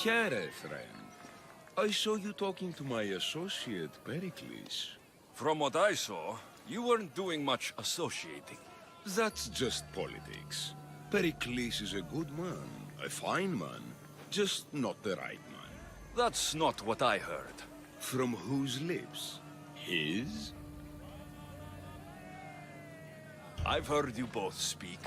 Here, friend. I saw you talking to my associate, Pericles. From what I saw, you weren't doing much associating. That's just politics. Pericles is a good man, a fine man, just not the right man. That's not what I heard. From whose lips? His? I've heard you both speak.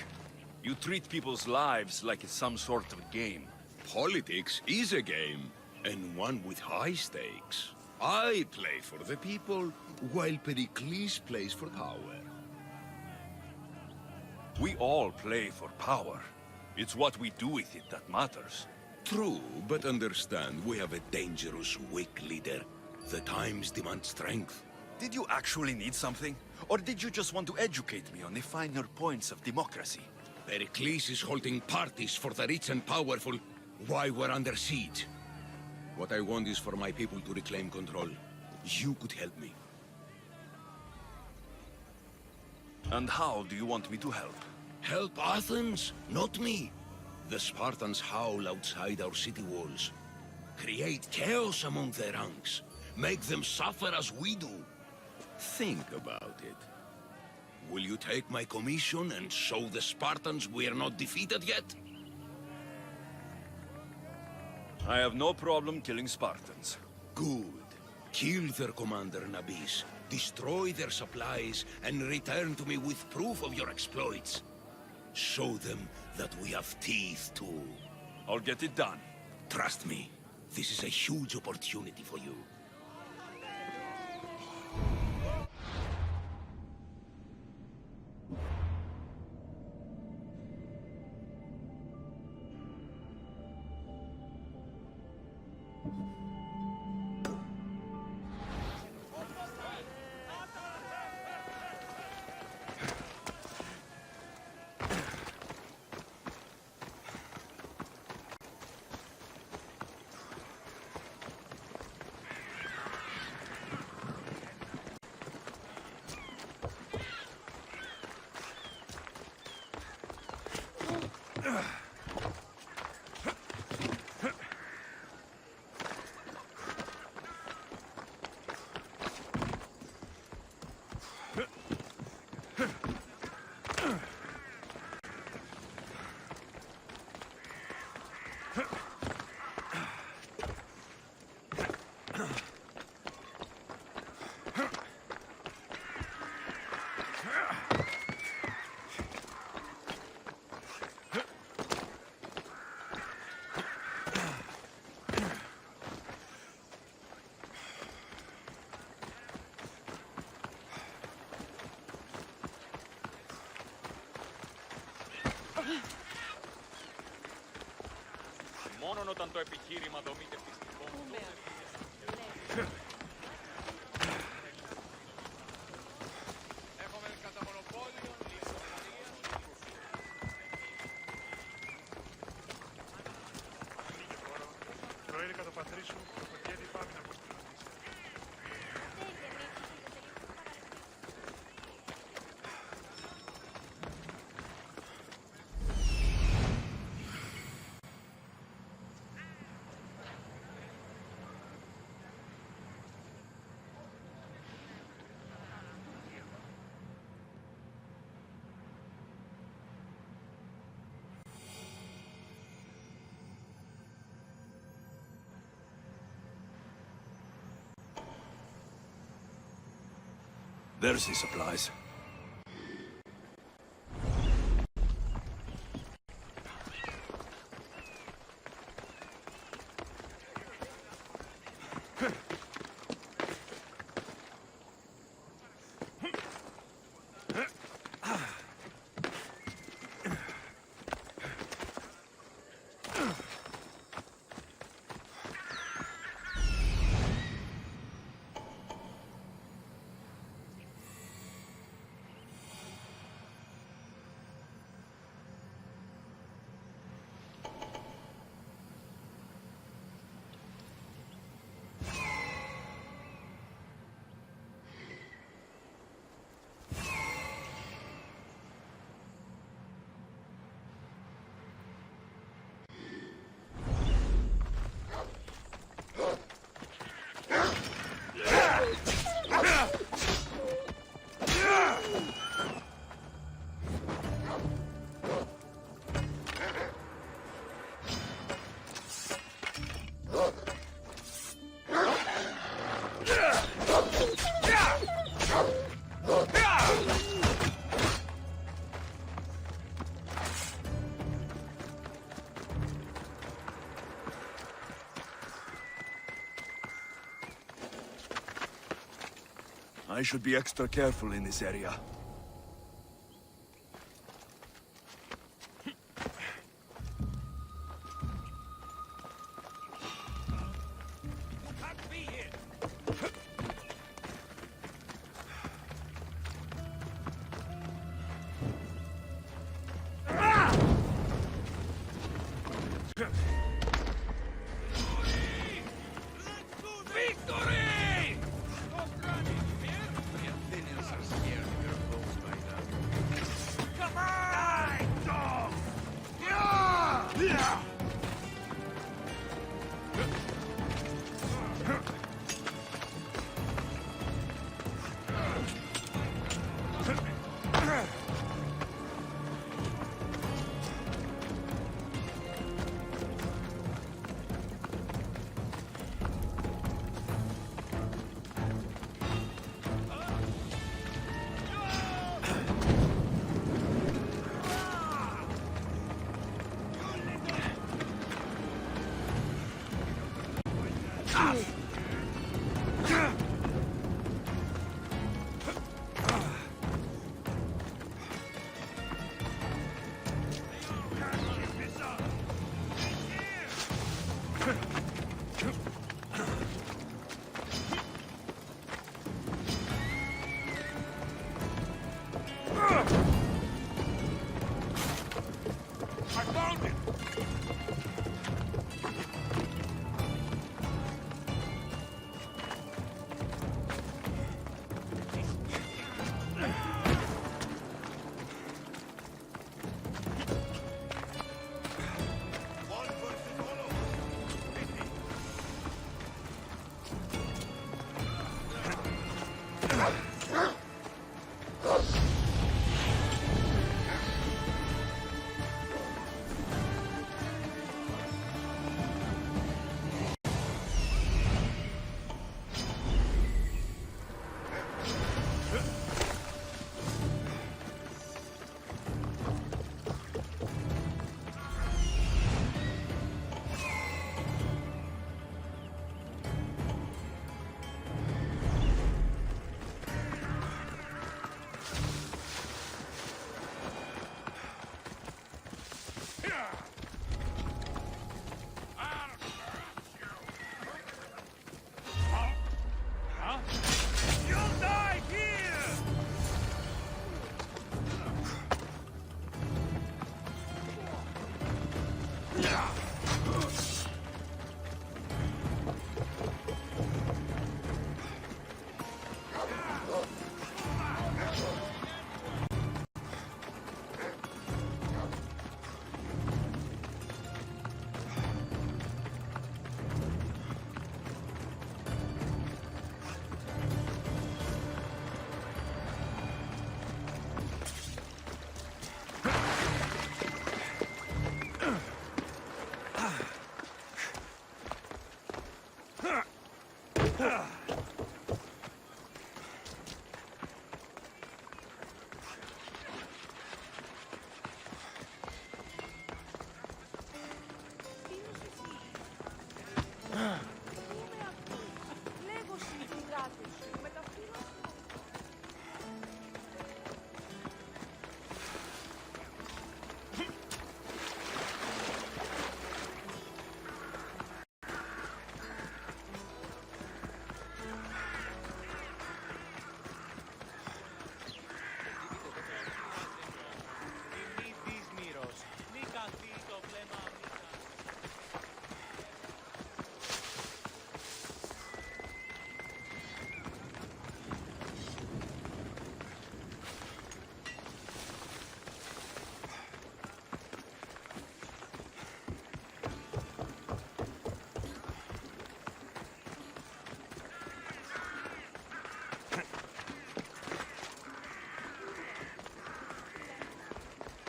You treat people's lives like it's some sort of game. Politics is a game, and one with high stakes. I play for the people, while Pericles plays for power. We all play for power. It's what we do with it that matters. True, but understand, we have a dangerous, weak leader. The times demand strength. Did you actually need something? Or did you just want to educate me on the finer points of democracy? Pericles is holding parties for the rich and powerful, while we're under siege. What I want is for my people to reclaim control. You could help me. And how do you want me to help? Help Athens, not me. The Spartans howl outside our city walls. Create chaos among their ranks. Make them suffer as we do. Think about it. Will you take my commission and show the Spartans we are not defeated yet? I have no problem killing Spartans. Good. Kill their commander, Nabis. Destroy their supplies and return to me with proof of your exploits. Show them that we have teeth too. I'll get it done. Trust me, this is a huge opportunity for you. Μόνον όταν το επιχείρημα δομείται πιστικό. Έχουμε κατά μονοπόλιο προέρικα το πατρί σου, το χωριέτη πάμε να αποστροφείς. There's the supplies. I should be extra careful in this area. Victory! The Athenians are scared of your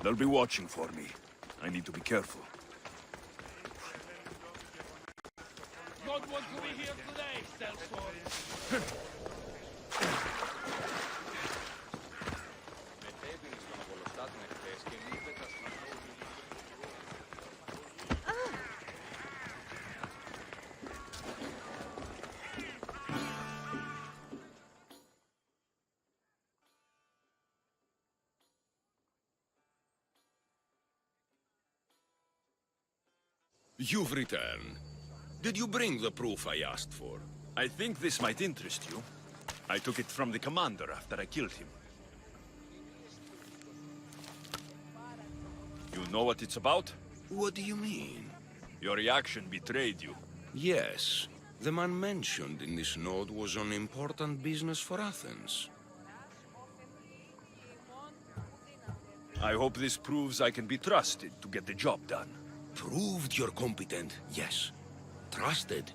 They'll be watching for me. I need to be careful. Don't want to be here today, Sellsworth. You've returned. Did you bring the proof I asked for? I think this might interest you. I took it from the commander after I killed him. You know what it's about? What do you mean? Your reaction betrayed you. Yes. The man mentioned in this note was on important business for Athens. I hope this proves I can be trusted to get the job done. Proved you're competent, yes. Trusted.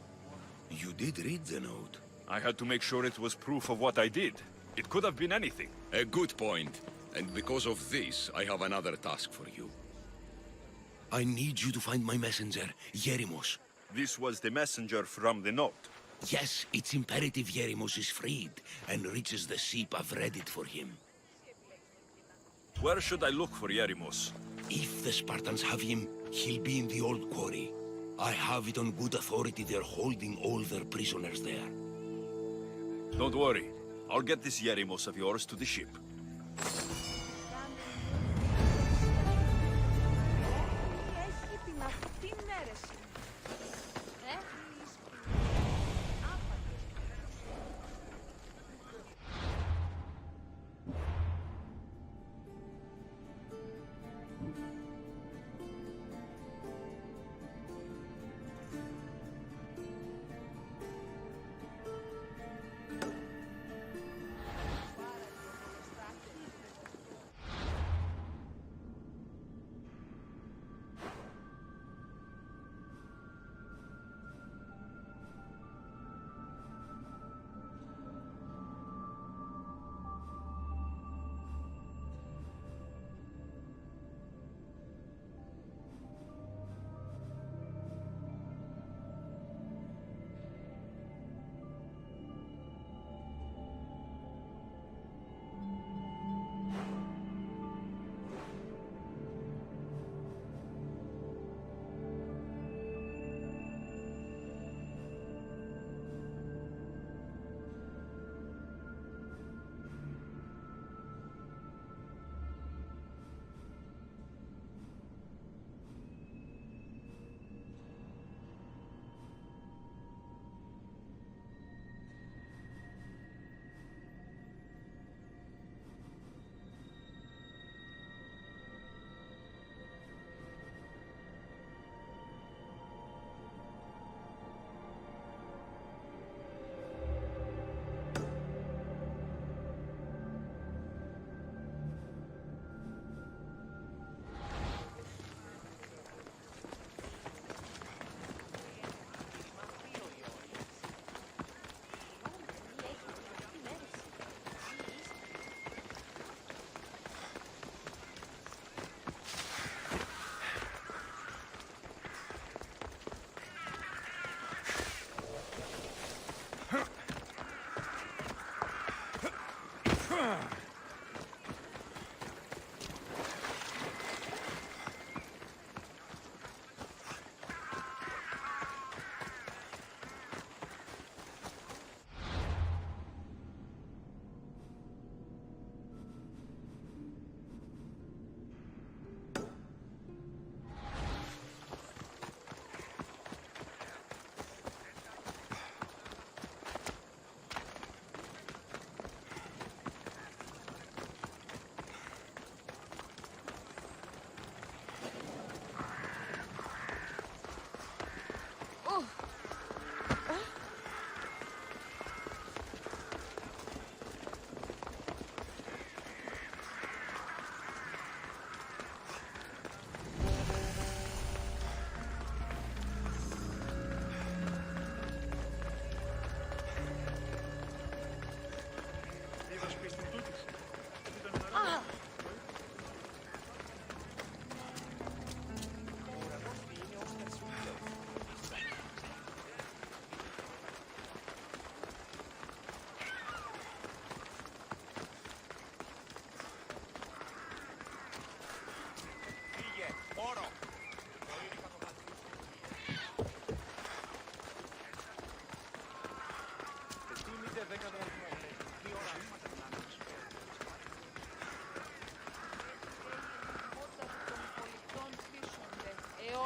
You did read the note. I had to make sure it was proof of what I did. It could have been anything. A good point. And because of this, I have another task for you. I need you to find my messenger, Yerimos. This was the messenger from the note. Yes, it's imperative Yerimos is freed and reaches the ship. I've read it for him. Where should I look for Yerimos? If the Spartans have him, he'll be in the old quarry. I have it on good authority they're holding all their prisoners there. Don't worry. I'll get this Yerimos of yours to the ship.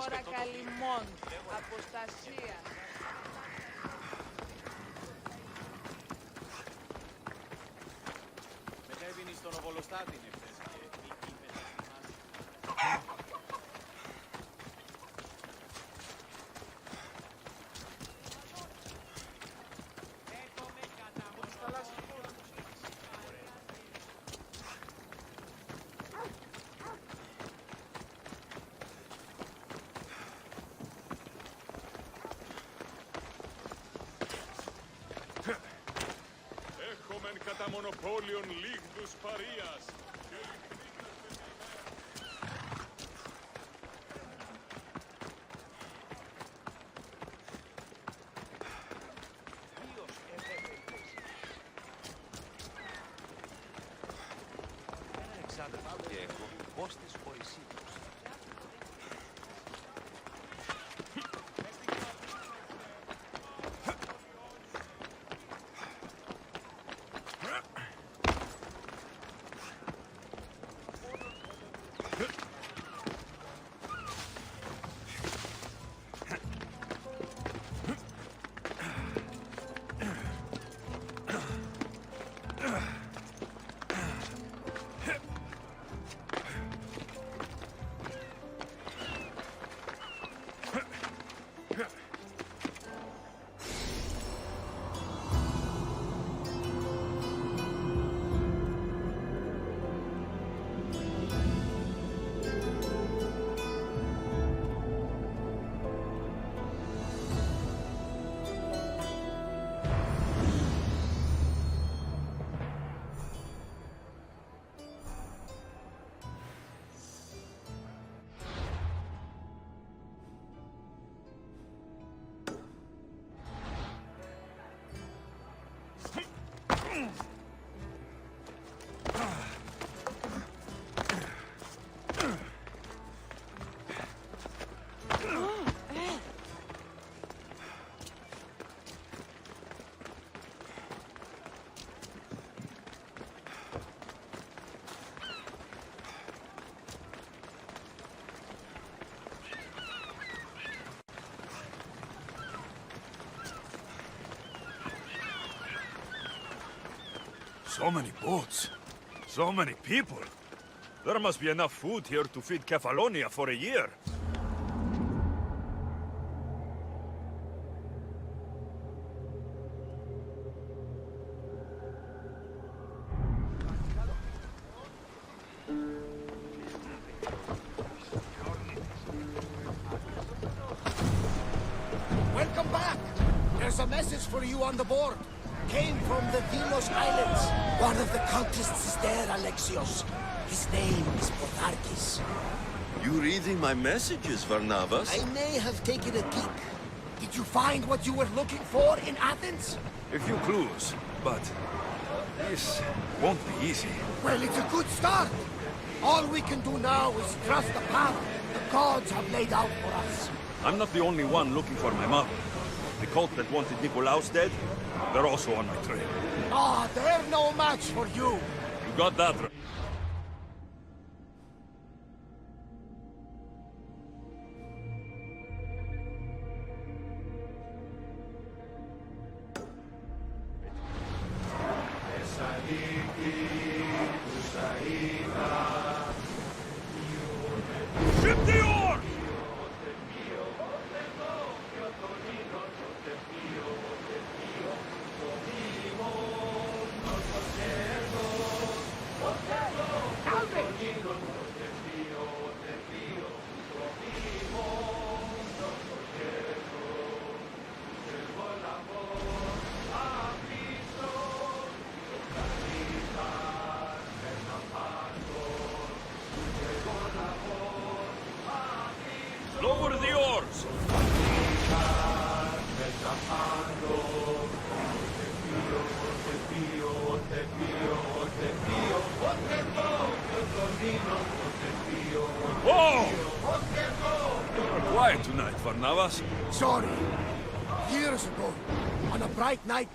χώρα καλυμμών, αποστασία. Μετέβηνε στον Οβολοστάτη εχθές και εκεί είπε να θυμάσαι. Έχομεν κατά μονοπόλιον λίγδους παρείας. Και έχω πώς της Οησίδος. So many boats. So many people. There must be enough food here to feed Kefalonia for a year. Welcome back! There's a message for you on the board. Came from the Delos Islands. One of the cultists is there, Alexios. His name is Potharkis. You reading my messages, Varnavas? I may have taken a peek. Did you find what you were looking for in Athens? A few clues, but this won't be easy. Well, it's a good start. All we can do now is trust the path the gods have laid out for us. I'm not the only one looking for my mother. The cult that wanted Nikolaos dead, they're also on my trail. Ah, they're no match for you. You got that right. Ship the oar! Lower the oars! Whoa! You're quiet tonight, Varnavas. Sorry. Years ago, on a bright night,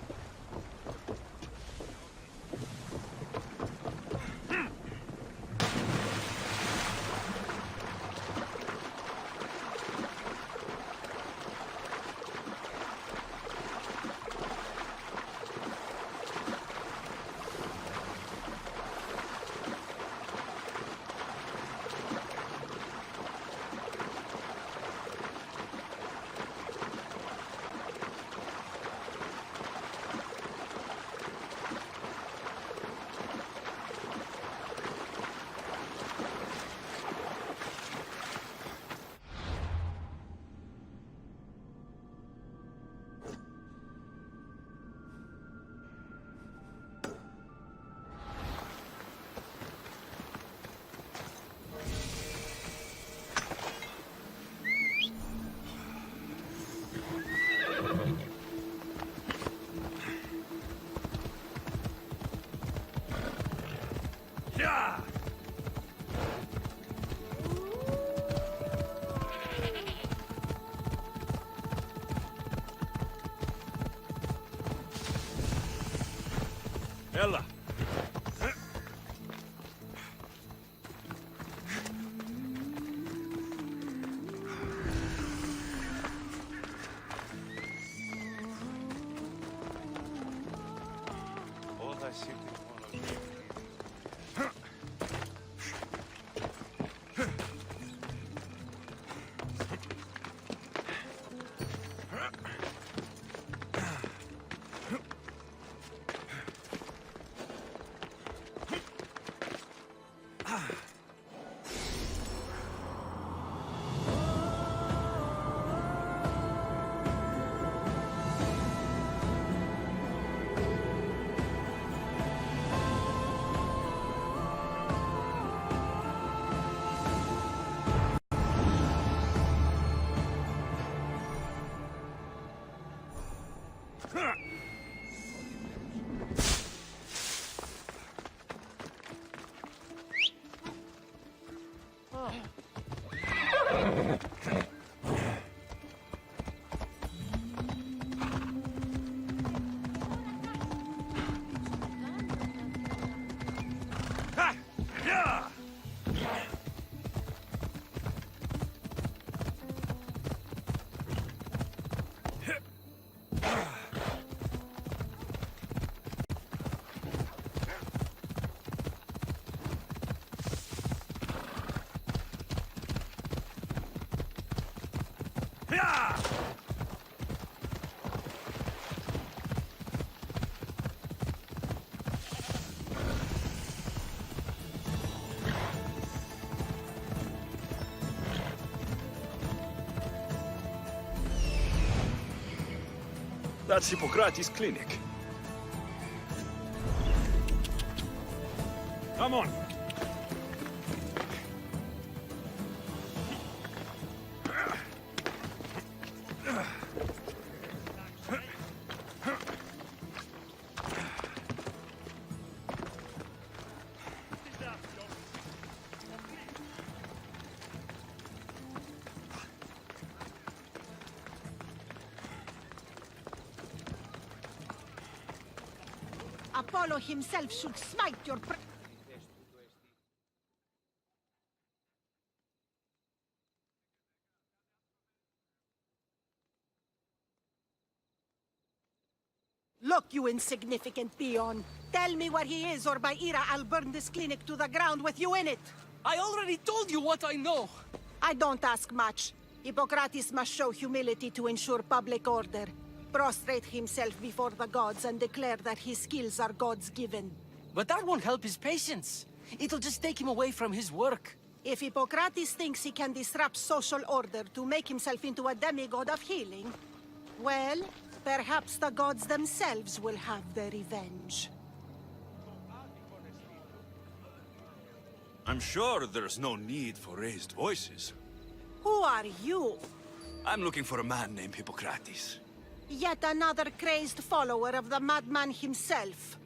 Yeah! Ella! Odyssey technology. Ha! Yeah! Yeah! That's Hippocrates' clinic. Come on. Apollo himself should smite your Look, you insignificant peon. Tell me where he is, or by Ira, I'll burn this clinic to the ground with you in it. I already told you what I know. I don't ask much. Hippocrates must show humility to ensure public order. Prostrate himself before the gods and declare that his skills are God's given. But that won't help his patients. It'll just take him away from his work. If Hippocrates thinks he can disrupt social order to make himself into a demigod of healing, well, perhaps the gods themselves will have their revenge. I'm sure there's no need for raised voices. Who are you? I'm looking for a man named Hippocrates. Yet another crazed follower of the madman himself.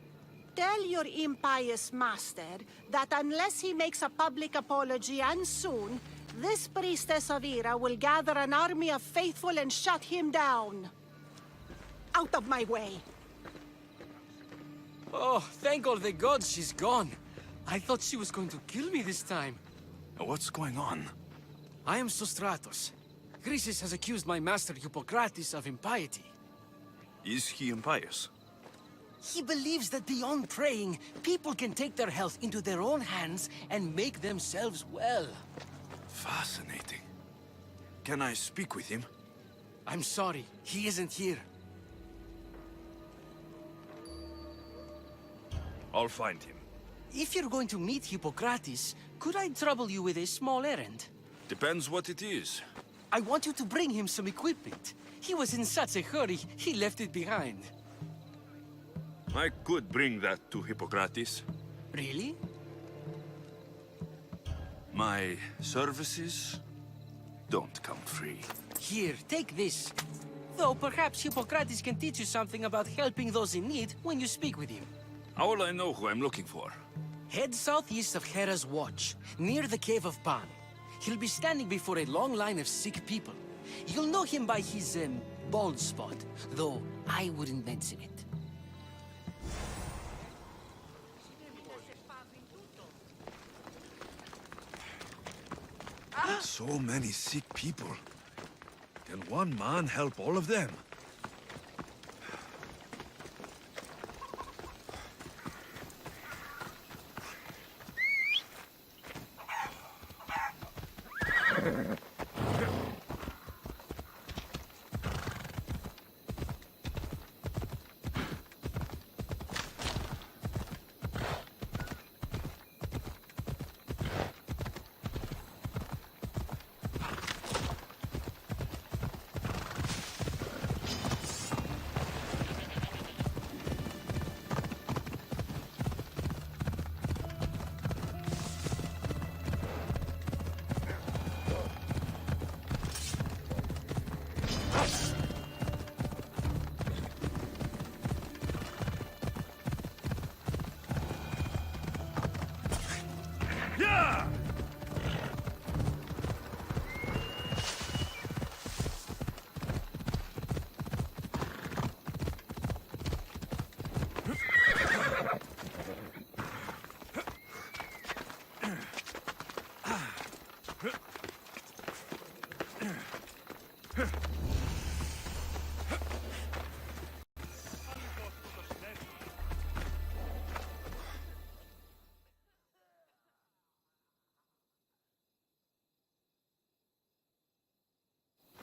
Tell your impious master that unless he makes a public apology, and soon, this priestess of Ira will gather an army of faithful and shut him down. Out of my way! Oh, thank all the gods she's gone. I thought she was going to kill me this time. What's going on? I am Sostratos. Chrysis has accused my master Hippocrates of impiety. Is he impious? He believes that beyond praying, people can take their health into their own hands and make themselves well. Fascinating. Can I speak with him? I'm sorry, he isn't here. I'll find him. If you're going to meet Hippocrates, could I trouble you with a small errand? Depends what it is. I want you to bring him some equipment. He was in such a hurry, he left it behind. I could bring that to Hippocrates. Really? My services don't come free. Here, take this. Though perhaps Hippocrates can teach you something about helping those in need when you speak with him. How will I know who I'm looking for? Head southeast of Hera's Watch, near the Cave of Pan. He'll be standing before a long line of sick people. You'll know him by his, bald spot, though I wouldn't mention it. So many sick people. Can one man help all of them?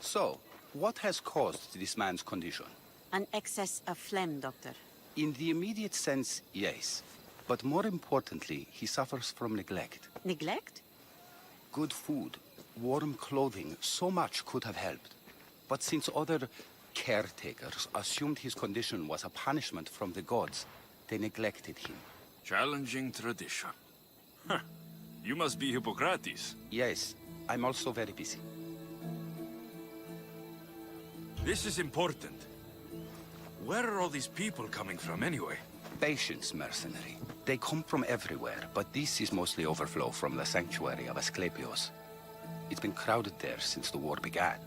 So, what has caused this man's condition? An excess of phlegm, Doctor. In the immediate sense, yes. But more importantly, he suffers from neglect. Neglect? Good food, warm clothing, so much could have helped. But since other caretakers assumed his condition was a punishment from the gods, they neglected him. Challenging tradition. Huh. You must be Hippocrates. Yes, I'm also very busy. This is important. Where are all these people coming from anyway? Patience, mercenary. They come from everywhere, but this is mostly overflow from the sanctuary of Asclepios. It's been crowded there since the war began.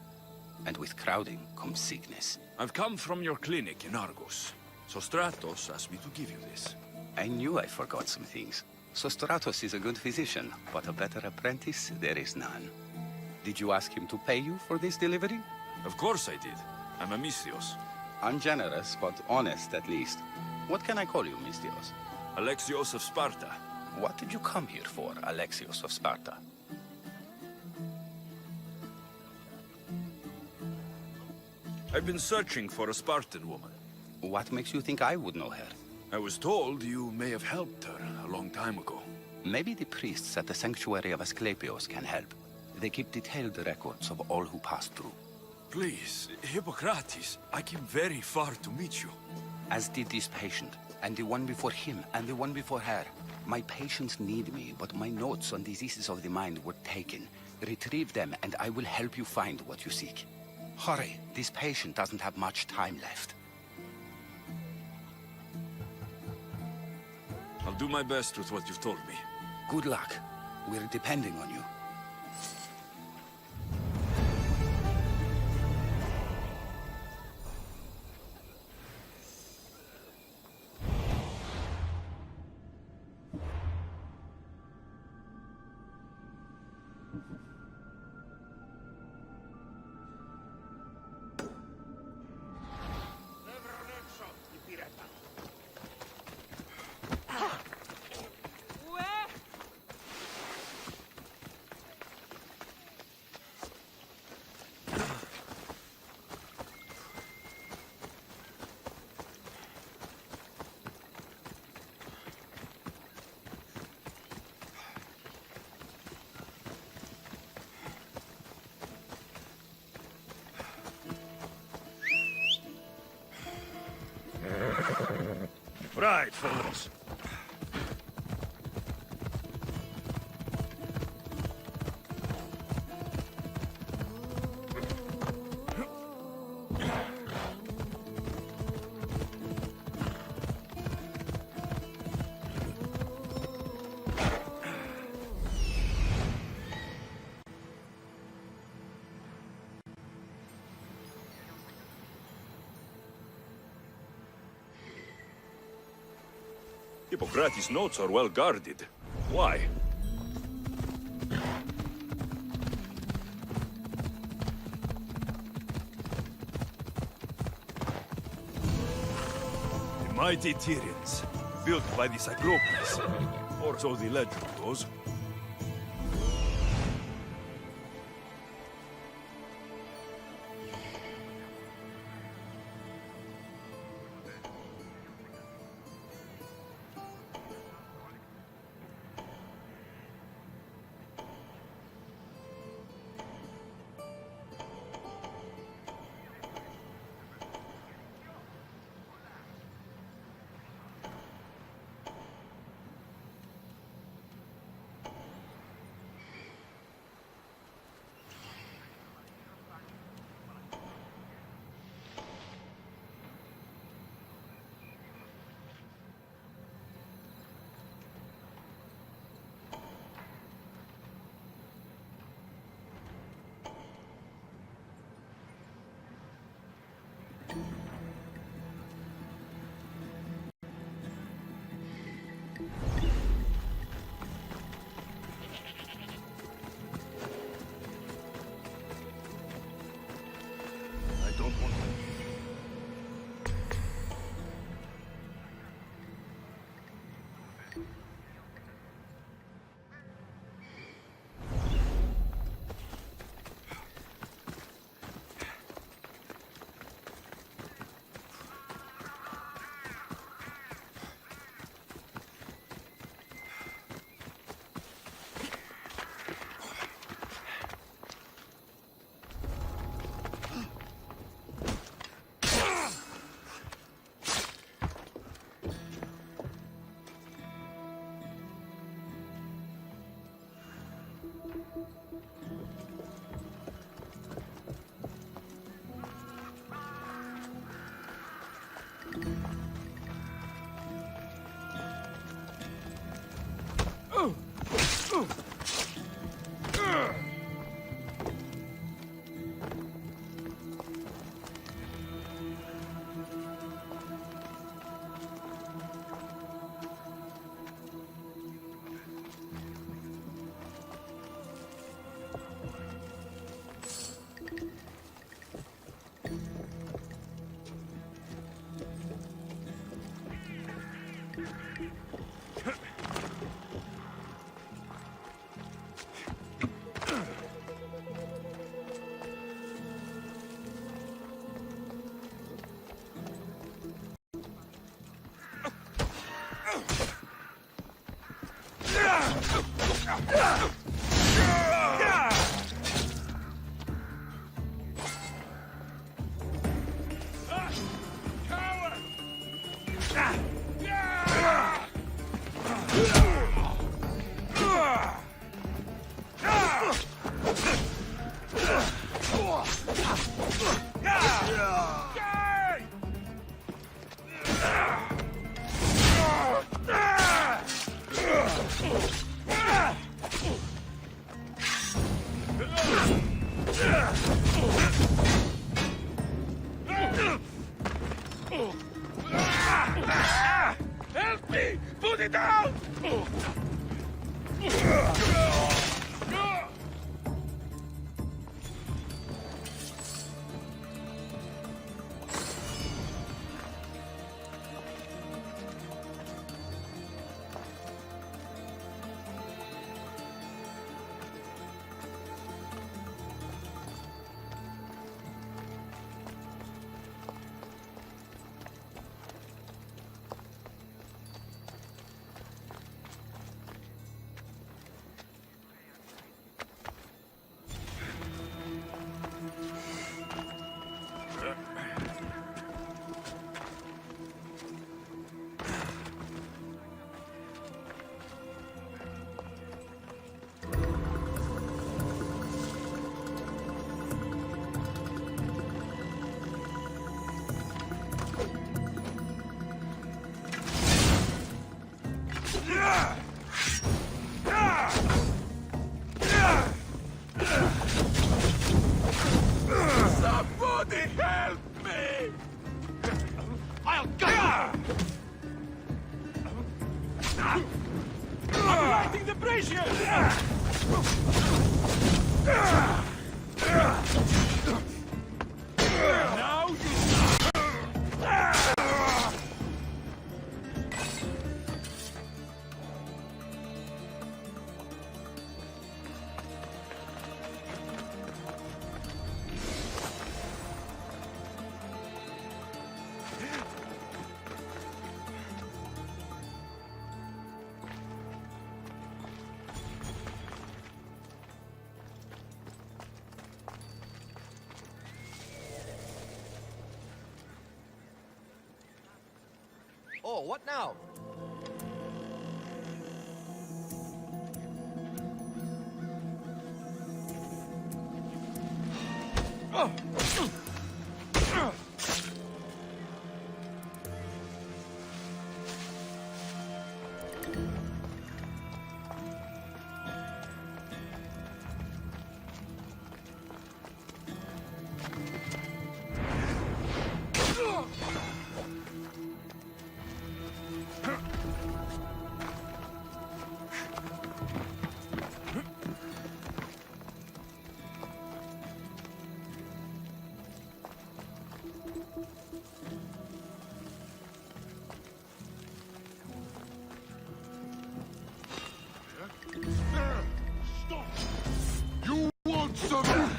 And with crowding comes sickness. I've come from your clinic in Argos. So Stratos asked me to give you this. I knew I forgot some things. Sostratos is a good physician, but a better apprentice there is none. Did you ask him to pay you for this delivery? Of course I did. I'm a Mystios. Ungenerous, but honest at least. What can I call you, Mystios? Alexios of Sparta. What did you come here for, Alexios of Sparta? I've been searching for a Spartan woman. What makes you think I would know her? I was told you may have helped her a long time ago. Maybe the priests at the sanctuary of Asclepios can help. They keep detailed records of all who passed through. Please, Hippocrates, I came very far to meet you. As did this patient, and the one before him, and the one before her. My patients need me, but my notes on diseases of the mind were taken. Retrieve them, and I will help you find what you seek. Hurry, this patient doesn't have much time left. I'll do my best with what you've told me. Good luck. We're depending on you. Right, fellows. Hippocrates' notes are well guarded. Why? The mighty Tyrians, built by the Cyclopes, or so the legend goes. I don't want to. Help me! Put it down! Somebody help me! I'll get you! lighting the brazier! Now you... Oh, what now? Stop! You want some...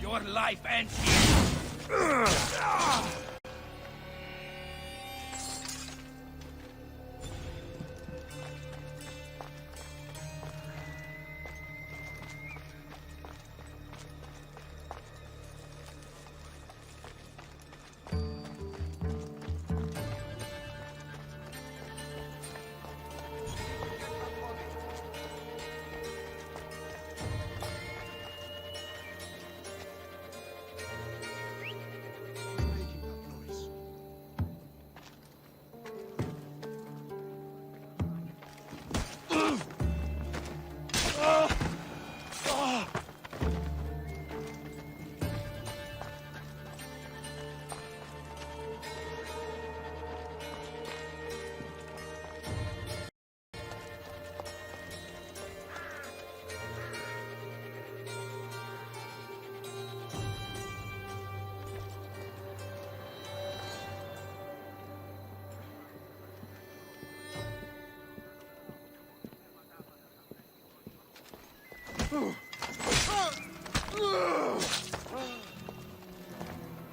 Your life ends here!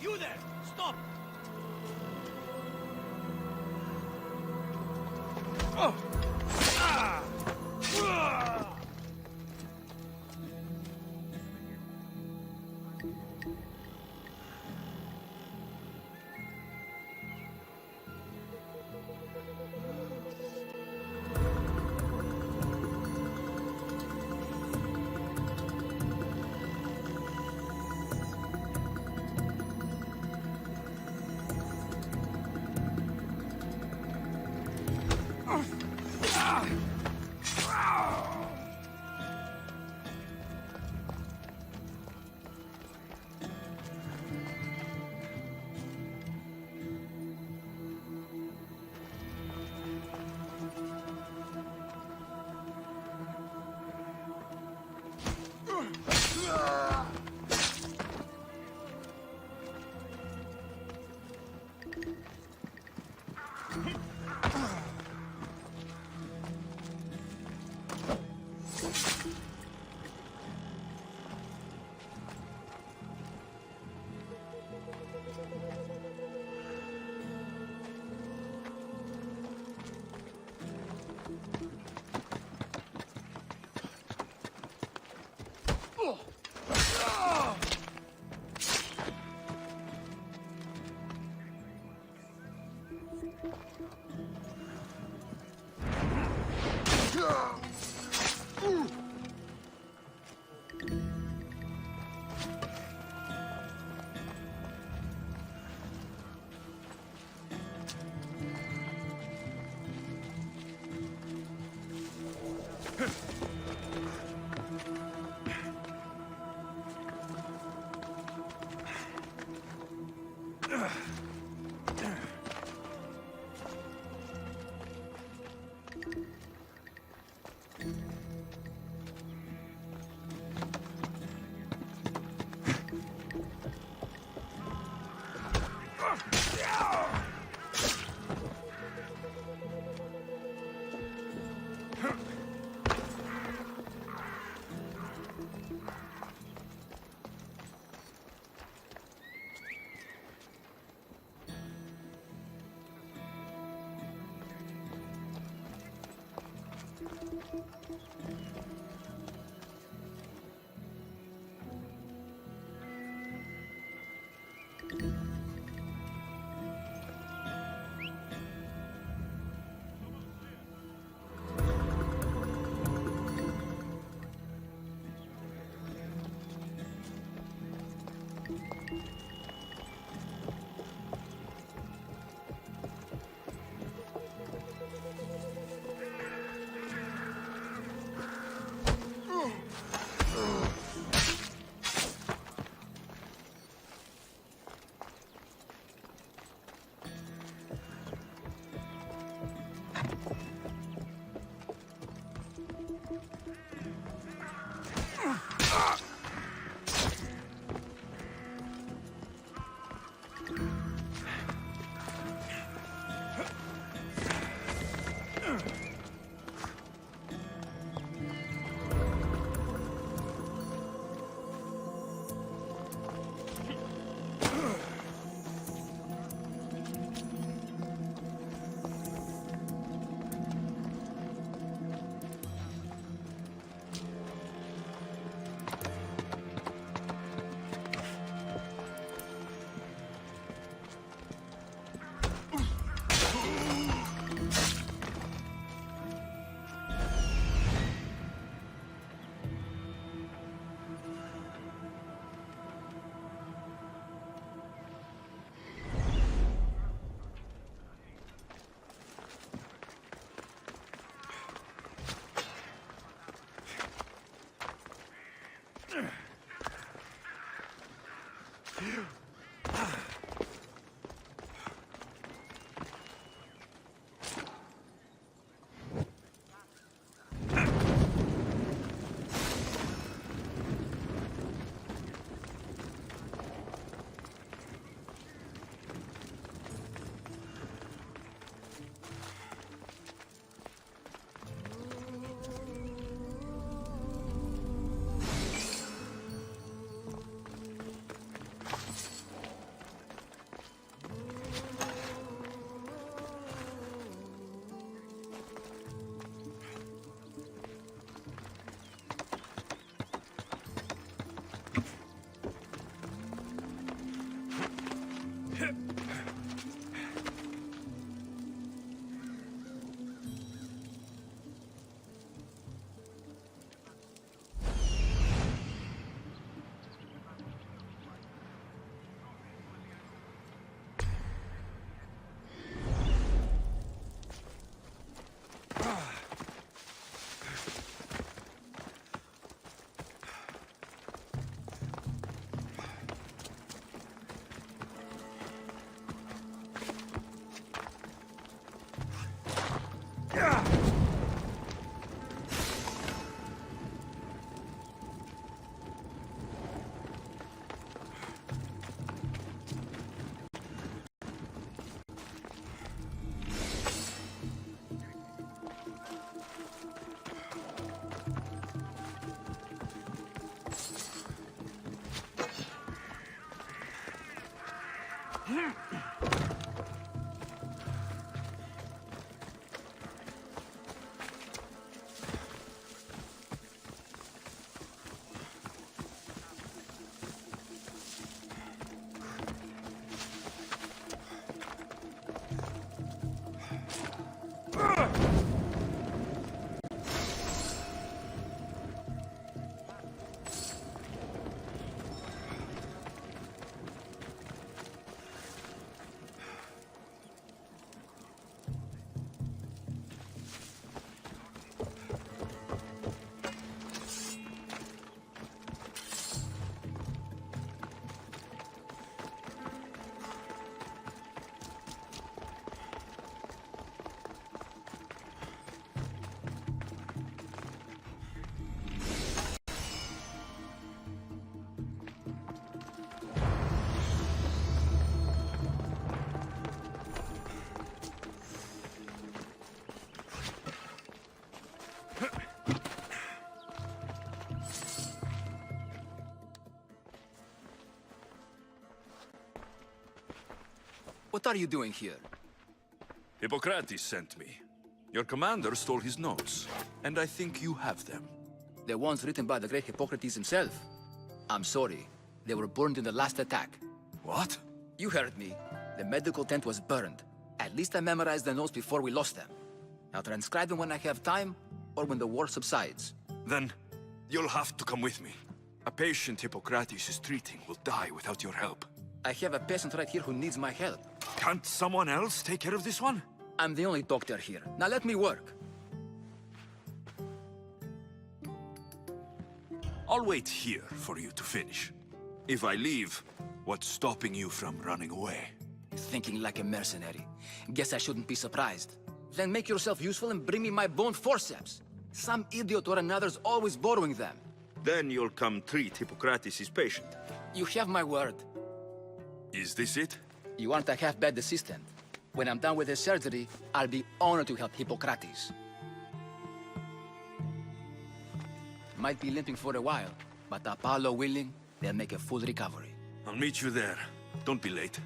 You there! Stop! What are you doing here? Hippocrates sent me. Your commander stole his notes, and I think you have them. The ones written by the great Hippocrates himself. I'm sorry. They were burned in the last attack. What? You heard me. The medical tent was burned. At least I memorized the notes before we lost them. I'll transcribe them when I have time, or when the war subsides. Then, you'll have to come with me. A patient Hippocrates is treating will die without your help. I have a patient right here who needs my help. Can't someone else take care of this one? I'm the only doctor here. Now let me work. I'll wait here for you to finish. If I leave, what's stopping you from running away? Thinking like a mercenary. Guess I shouldn't be surprised. Then make yourself useful and bring me my bone forceps. Some idiot or another's always borrowing them. Then you'll come treat Hippocrates' patient. You have my word. Is this it? You aren't a half-bad assistant. When I'm done with the surgery, I'll be honored to help Hippocrates. Might be limping for a while, but Apollo willing, they'll make a full recovery. I'll meet you there. Don't be late.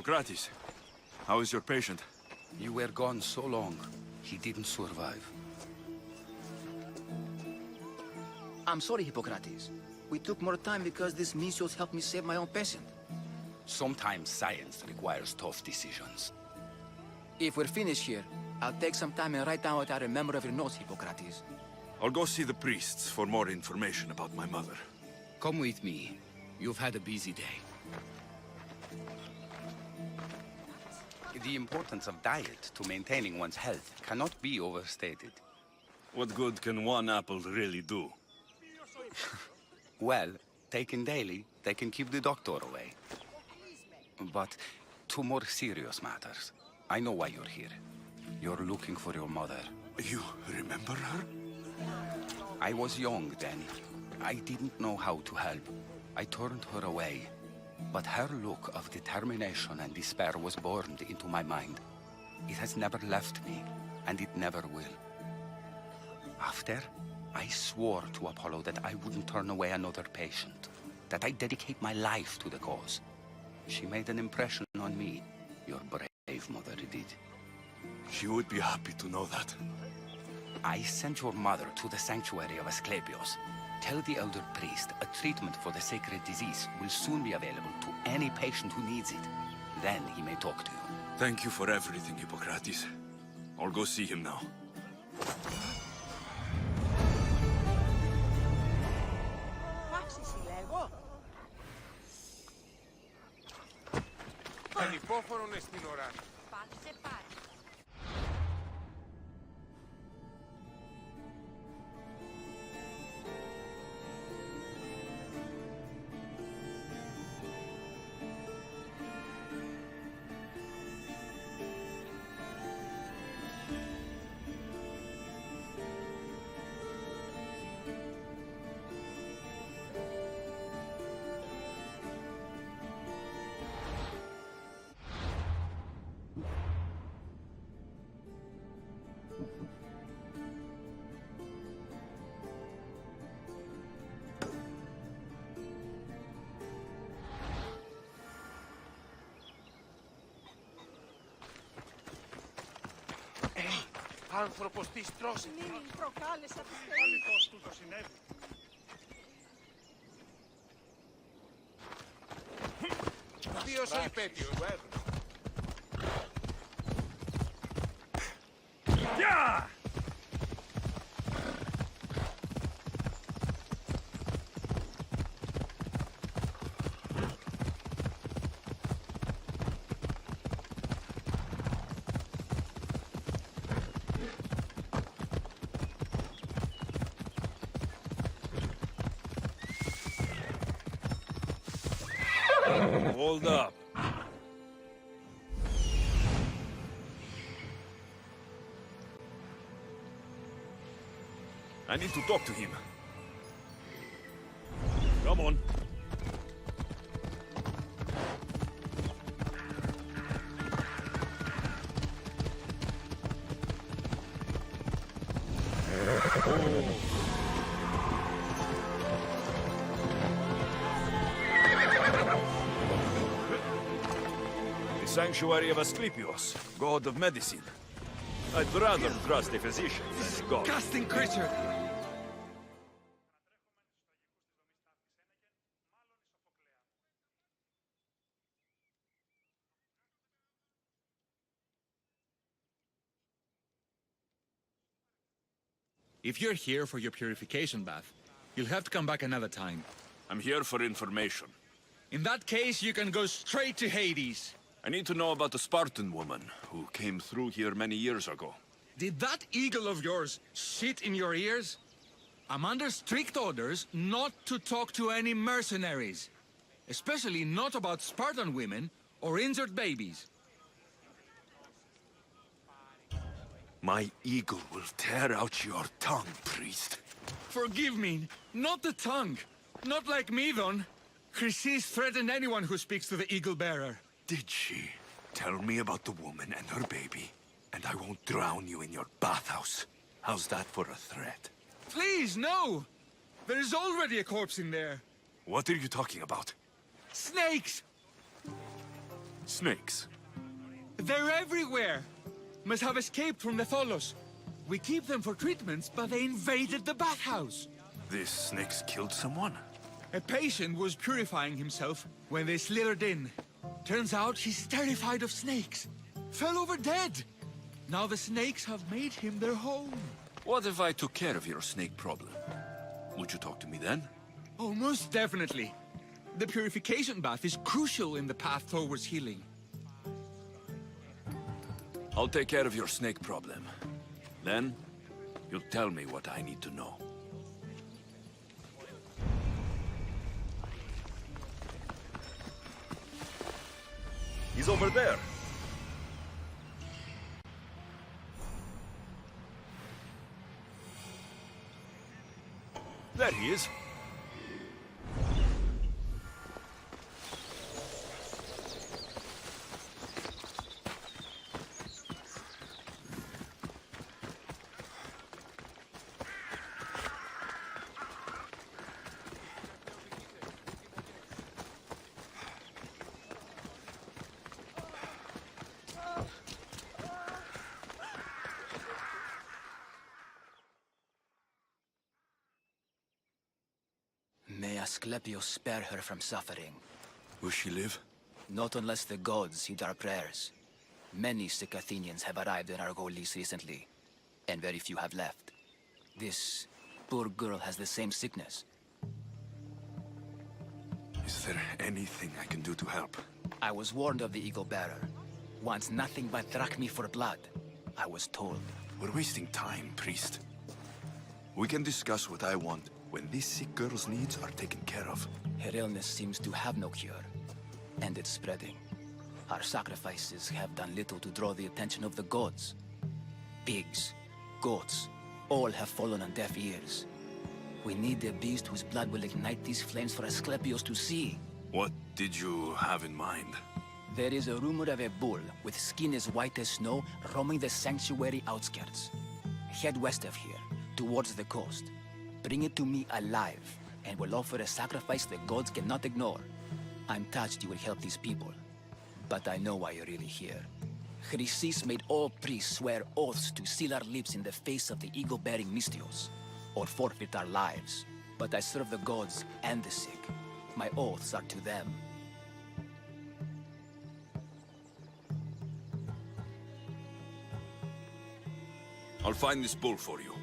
Hippocrates, how is your patient? You were gone so long, he didn't survive. I'm sorry, Hippocrates. We took more time because this measles helped me save my own patient. Sometimes science requires tough decisions. If we're finished here, I'll take some time and write down what I remember of your notes, Hippocrates. I'll go see the priests for more information about my mother. Come with me. You've had a busy day. The importance of diet to maintaining one's health cannot be overstated. What good can one apple really do? Well, taken daily, they can keep the doctor away. But to more serious matters. I know why you're here. You're looking for your mother. You remember her? I was young then. I didn't know how to help. I turned her away. But her look of determination and despair was burned into my mind. It has never left me, and it never will. After, I swore to Apollo that I wouldn't turn away another patient, that I'd dedicate my life to the cause. She made an impression on me. Your brave mother did. She would be happy to know that. I sent your mother to the sanctuary of Asclepios. Tell the elder priest a treatment for the sacred disease will soon be available to any patient who needs it. Then he may talk to you. Thank you for everything, Hippocrates. I'll go see him now. Ανυπόφορον στην ώρα. Πάτησε πάλι. Άνθρωπος της τρως. Μην προκάλεσα τις Πάλι πώς του το συνέβη. Ποιος ο υπέτειος, Γεια! Hold up. I need to talk to him. Come on. The Sanctuary of Asclepios, god of medicine. I'd rather trust a physician than a god. Disgusting creature! If you're here for your purification bath, you'll have to come back another time. I'm here for information. In that case, you can go straight to Hades. I need to know about a Spartan woman who came through here many years ago. Did that eagle of yours shit in your ears? I'm under strict orders not to talk to any mercenaries. Especially not about Spartan women or injured babies. My eagle will tear out your tongue, priest. Forgive me, not the tongue. Not like me, Don. Chrysis threatened anyone who speaks to the eagle bearer. Did she? Tell me about the woman and her baby, and I won't drown you in your bathhouse. How's that for a threat? Please, no! There is already a corpse in there. What are you talking about? Snakes! Snakes? They're everywhere! Must have escaped from the Tholos. We keep them for treatments, but they invaded the bathhouse. These snakes killed someone? A patient was purifying himself when they slithered in. Turns out he's terrified of snakes. Fell over dead. Now the snakes have made him their home. What if I took care of your snake problem? Would you talk to me then? Oh, most definitely. The purification bath is crucial in the path towards healing. I'll take care of your snake problem. Then, you'll tell me what I need to know. He's over there. There he is. May Asclepios spare her from suffering. Will she live? Not unless the gods heed our prayers. Many sick Athenians have arrived in Argolis recently, and very few have left. This poor girl has the same sickness. Is there anything I can do to help? I was warned of the Eagle Bearer. Wants nothing but drachmi for blood. I was told. We're wasting time, priest. We can discuss what I want when this sick girl's needs are taken care of. Her illness seems to have no cure, and it's spreading. Our sacrifices have done little to draw the attention of the gods. Pigs, goats, all have fallen on deaf ears. We need a beast whose blood will ignite these flames for Asclepios to see. What did you have in mind? There is a rumor of a bull with skin as white as snow roaming the sanctuary outskirts. Head west of here, towards the coast. Bring it to me alive, and we'll offer a sacrifice the gods cannot ignore. I'm touched you will help these people, but I know why you're really here. Chrysis made all priests swear oaths to seal our lips in the face of the eagle-bearing Mystios, or forfeit our lives. But I serve the gods and the sick. My oaths are to them. I'll find this bull for you.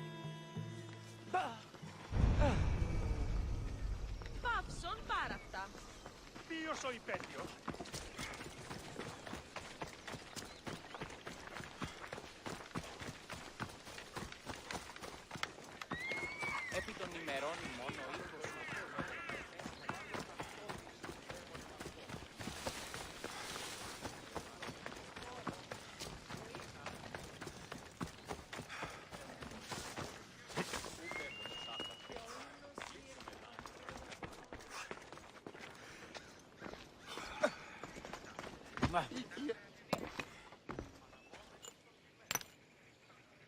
Παύσον πάρα αυτά. Ποιος ο υπέτειος? Επί των ημερών μόνο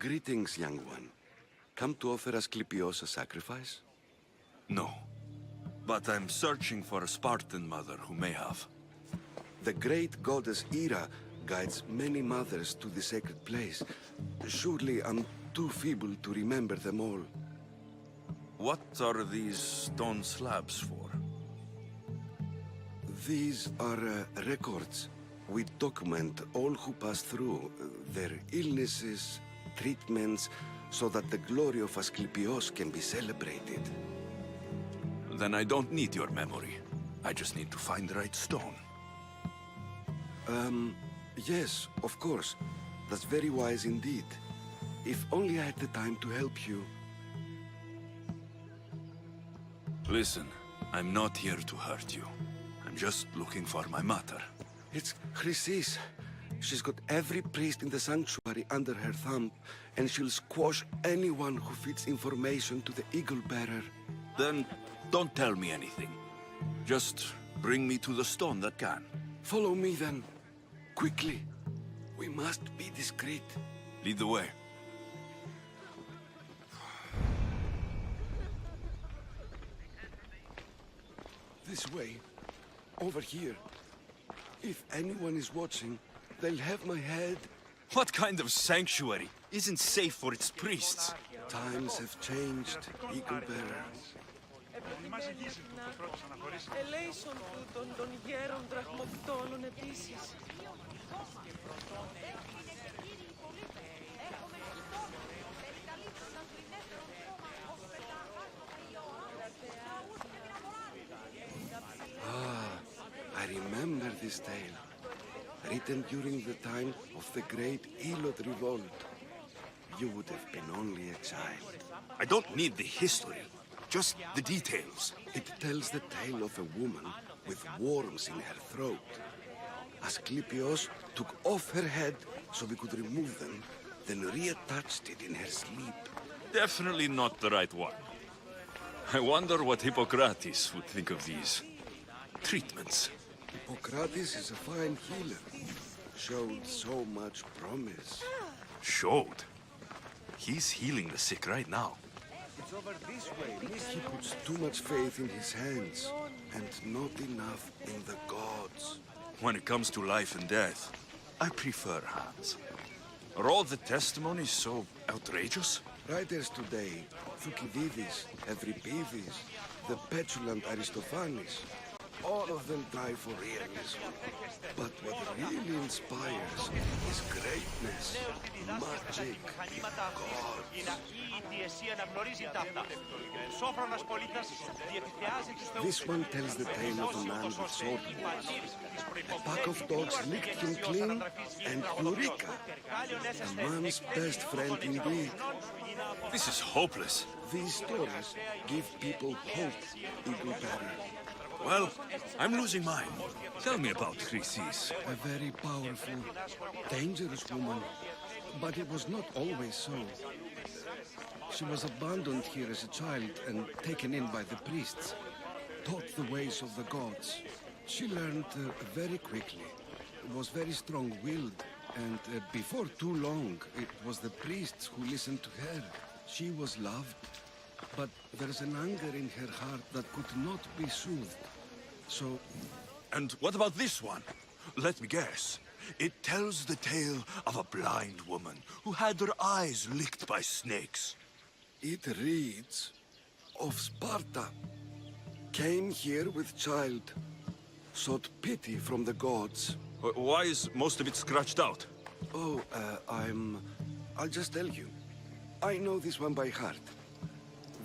Greetings, young one. Come to offer Asclepios a sacrifice? No. But I'm searching for a Spartan mother who may have. The great goddess Hera guides many mothers to the sacred place. Surely I'm too feeble to remember them all. What are these stone slabs for? These are records. We document all who pass through, their illnesses, treatments, so that the glory of Asclepios can be celebrated. Then I don't need your memory. I just need to find the right stone. Yes, of course. That's very wise indeed. If only I had the time to help you. Listen, I'm not here to hurt you. I'm just looking for my mother. It's Chrysis. She's got every priest in the sanctuary under her thumb, and she'll squash anyone who feeds information to the Eagle Bearer. Then don't tell me anything. Just bring me to the stone that can. Follow me then. Quickly. We must be discreet. Lead the way. This way. Over here. If anyone is watching, they'll have my head. What kind of sanctuary isn't safe for its priests? Times have changed, Eagle Bearer. Μας ζυγίζει που το πρώτος αναχωρήσει. Ελέησον τούτων των γέρων δραχμοκτώνων επίσης. I remember this tale. Written during the time of the great Elot revolt. You would have been only a child. I don't need the history, just the details. It tells the tale of a woman with worms in her throat. Asclepios took off her head so we could remove them, then reattached it in her sleep. Definitely not the right one. I wonder what Hippocrates would think of these treatments. Hippocrates is a fine healer. Showed so much promise. Showed? He's healing the sick right now. It's over this way. He puts too much faith in his hands, and not enough in the gods. When it comes to life and death, I prefer hands. Are all the testimonies so outrageous? Writers today, Thucydides, Euripides, the petulant Aristophanes, all of them try for realism. But what really inspires is greatness, magic, gods. This one tells the tale of a man with sword wounds. A pack of dogs licked him clean, and Eureka, a man's best friend indeed. This is hopeless. These stories give people hope, Eagle Bearer. Well, I'm losing mine. Tell me about Chrysis. A very powerful, dangerous woman. But it was not always so. She was abandoned here as a child and taken in by the priests. Taught the ways of the gods. She learned very quickly. Was very strong-willed. And before too long, it was the priests who listened to her. She was loved. But there's an anger in her heart that could not be soothed. So... And what about this one? Let me guess. It tells the tale of a blind woman who had her eyes licked by snakes. It reads of Sparta. Came here with child. Sought pity from the gods. Why is most of it scratched out? Oh, I'll just tell you. I know this one by heart.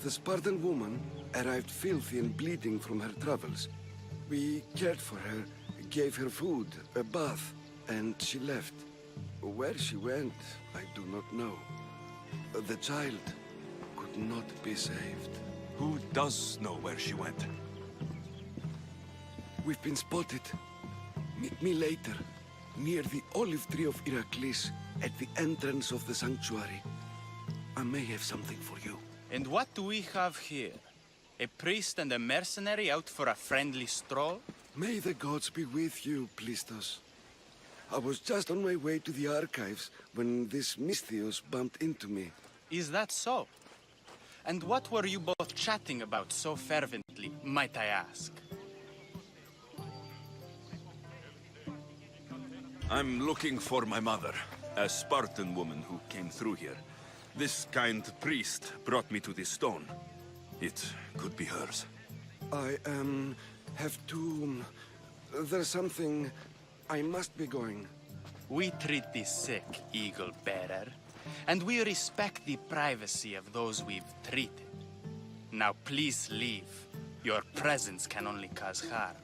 The Spartan woman arrived filthy and bleeding from her travels. We cared for her, gave her food, a bath, and she left. Where she went, I do not know. The child could not be saved. Who does know where she went? We've been spotted. Meet me later, near the olive tree of Heracles, at the entrance of the sanctuary. I may have something for you. And what do we have here? A priest and a mercenary out for a friendly stroll? May the gods be with you, Plistos. I was just on my way to the archives when this Misthios bumped into me. Is that so? And what were you both chatting about so fervently, might I ask? I'm looking for my mother, a Spartan woman who came through here. This kind priest brought me to this stone. It could be hers. I, have to... There's something... I must be going. We treat the sick, Eagle Bearer, and we respect the privacy of those we've treated. Now please leave. Your presence can only cause harm.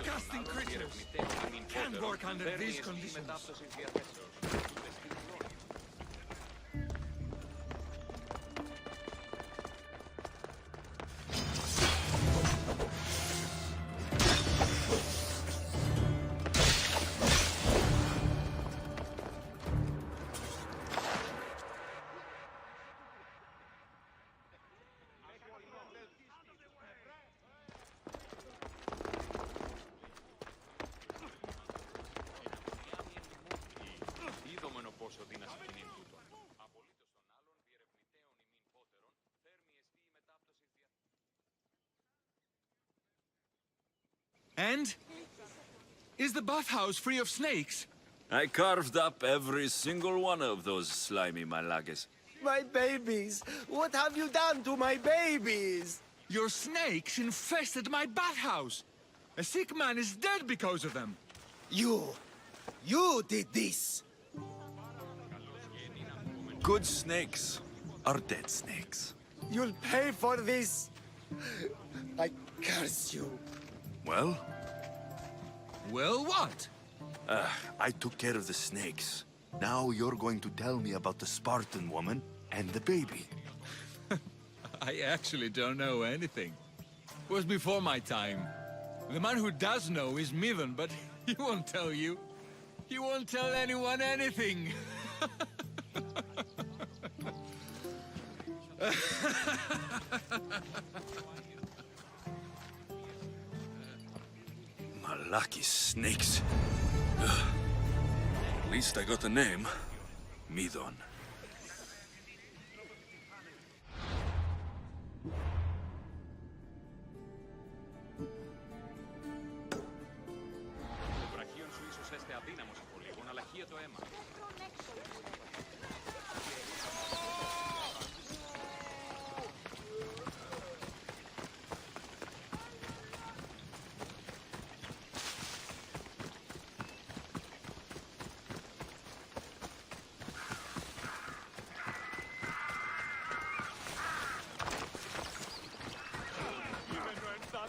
Disgusting creatures! Can't work under these conditions. And? Is the bathhouse free of snakes? I carved up every single one of those slimy malagas. My babies! What have you done to my babies? Your snakes infested my bathhouse! A sick man is dead because of them! You did this! Good snakes are dead snakes. You'll pay for this! I curse you. Well? Well, what? I took care of the snakes. Now you're going to tell me about the Spartan woman and the baby. I actually don't know anything. It was before my time. The man who does know is Midon, but he won't tell you. He won't tell anyone anything. Malaki snakes. At least I got a name. Midon.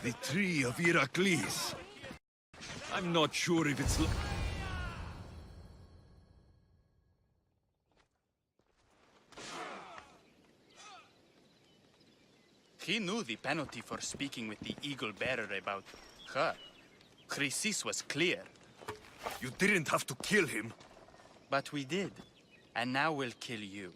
The tree of Heracles. I'm not sure if it's... He knew the penalty for speaking with the Eagle Bearer about her. Chrysis was clear. You didn't have to kill him. But we did. And now we'll kill you.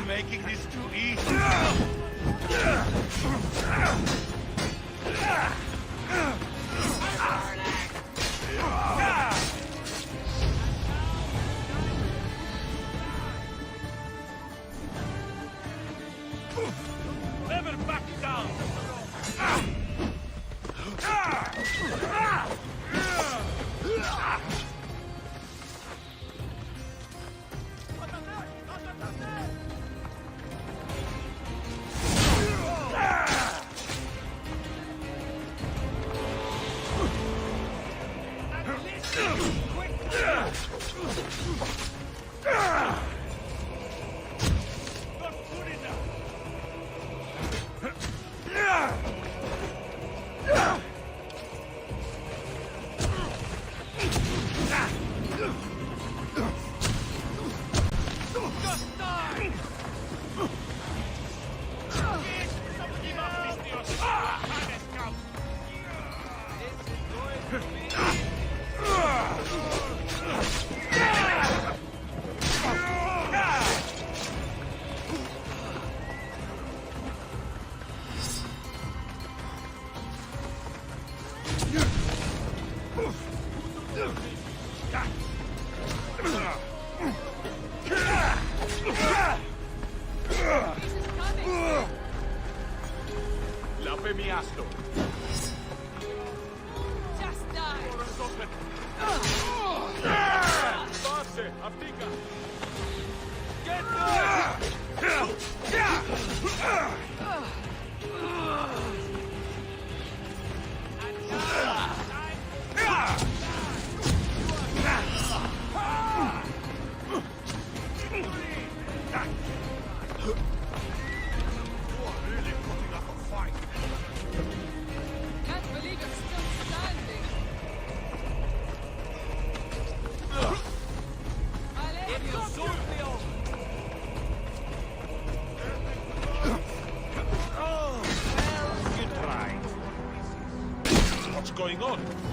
Making this too easy. Never back down! going on?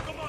Come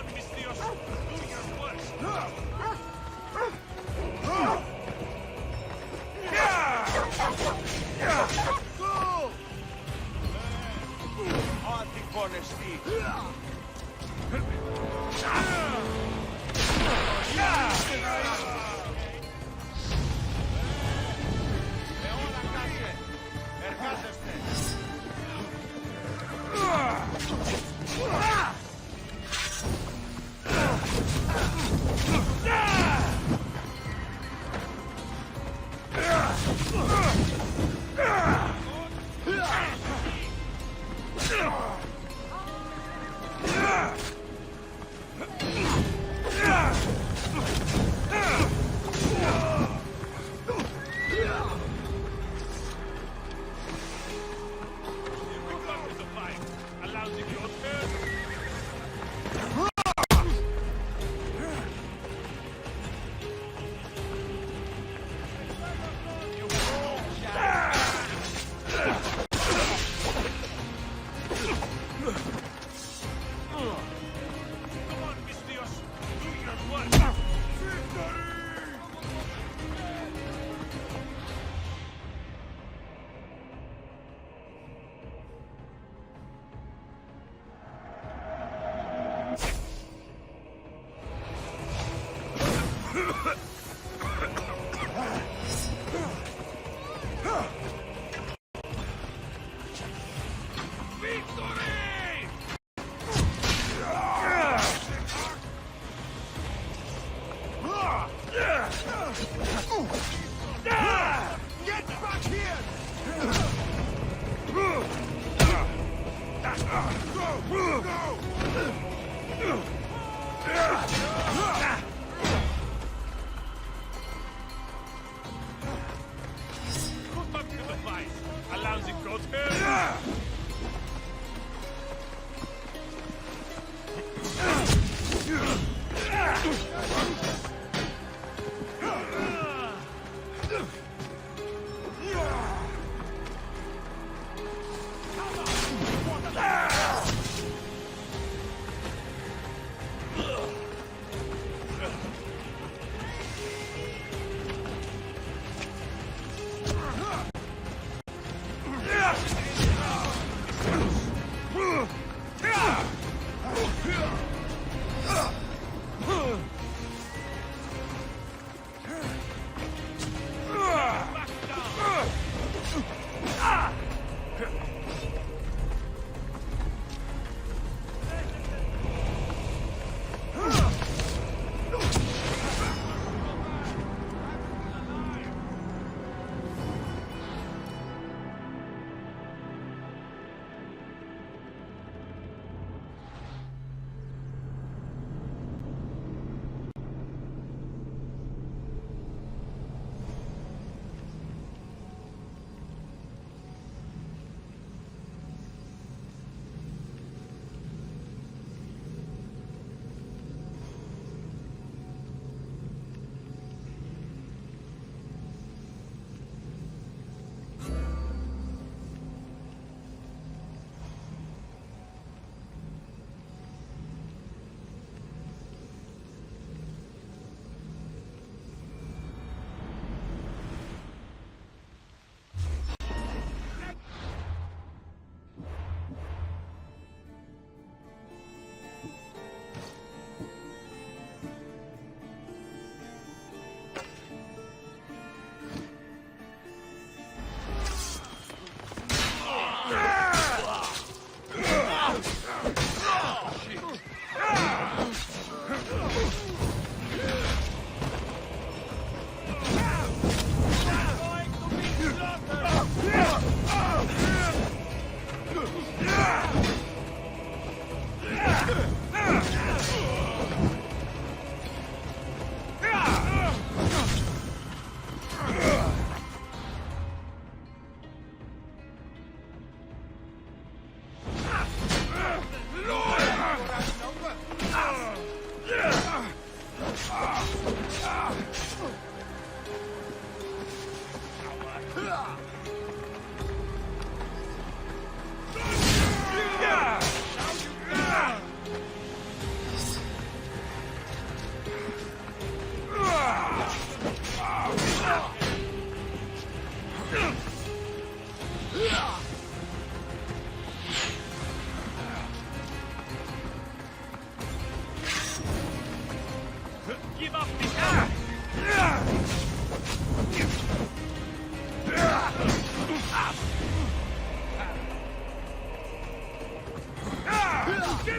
on, Mistios. Do your worst.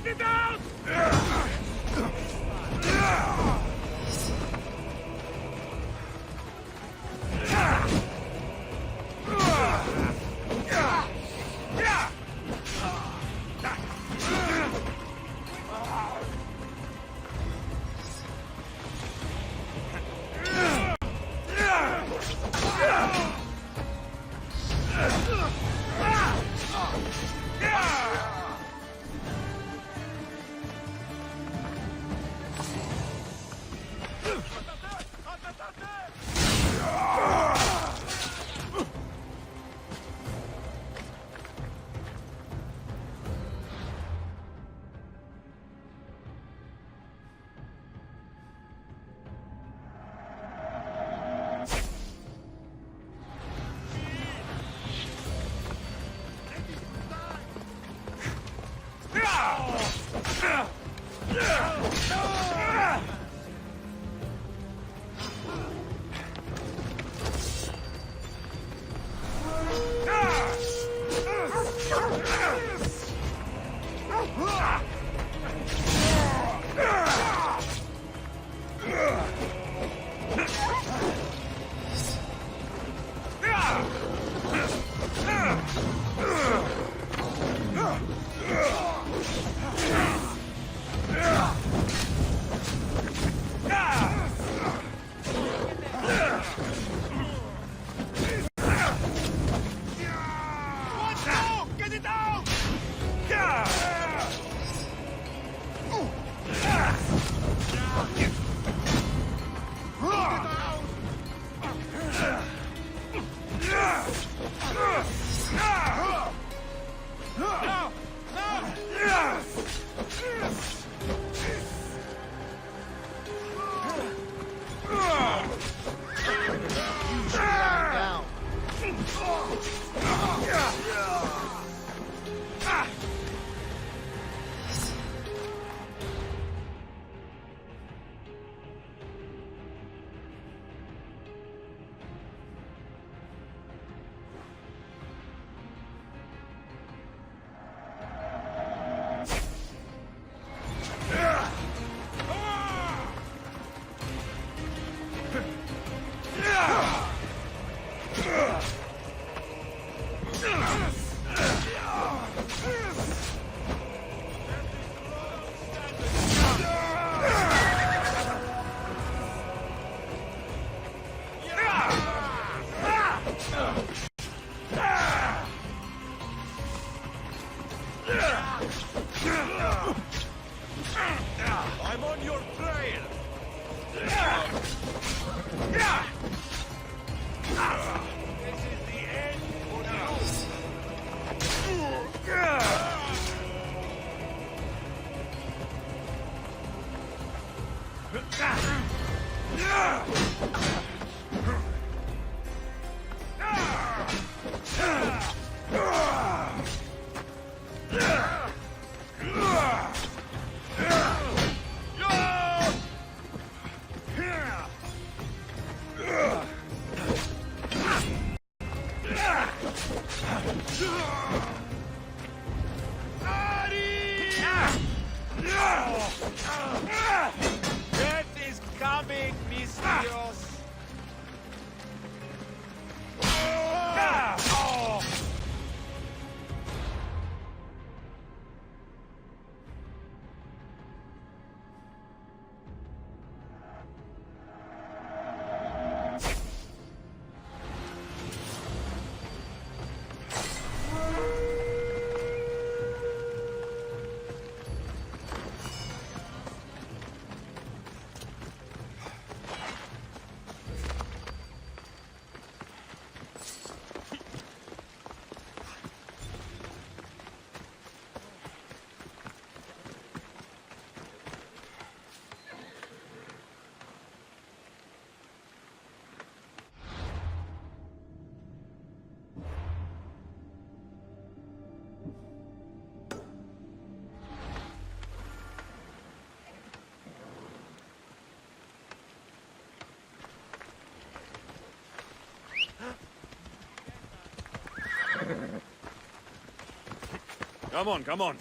Get it out! I'm on your trail! This is the end for Death is coming, Mistios! Come on, come on.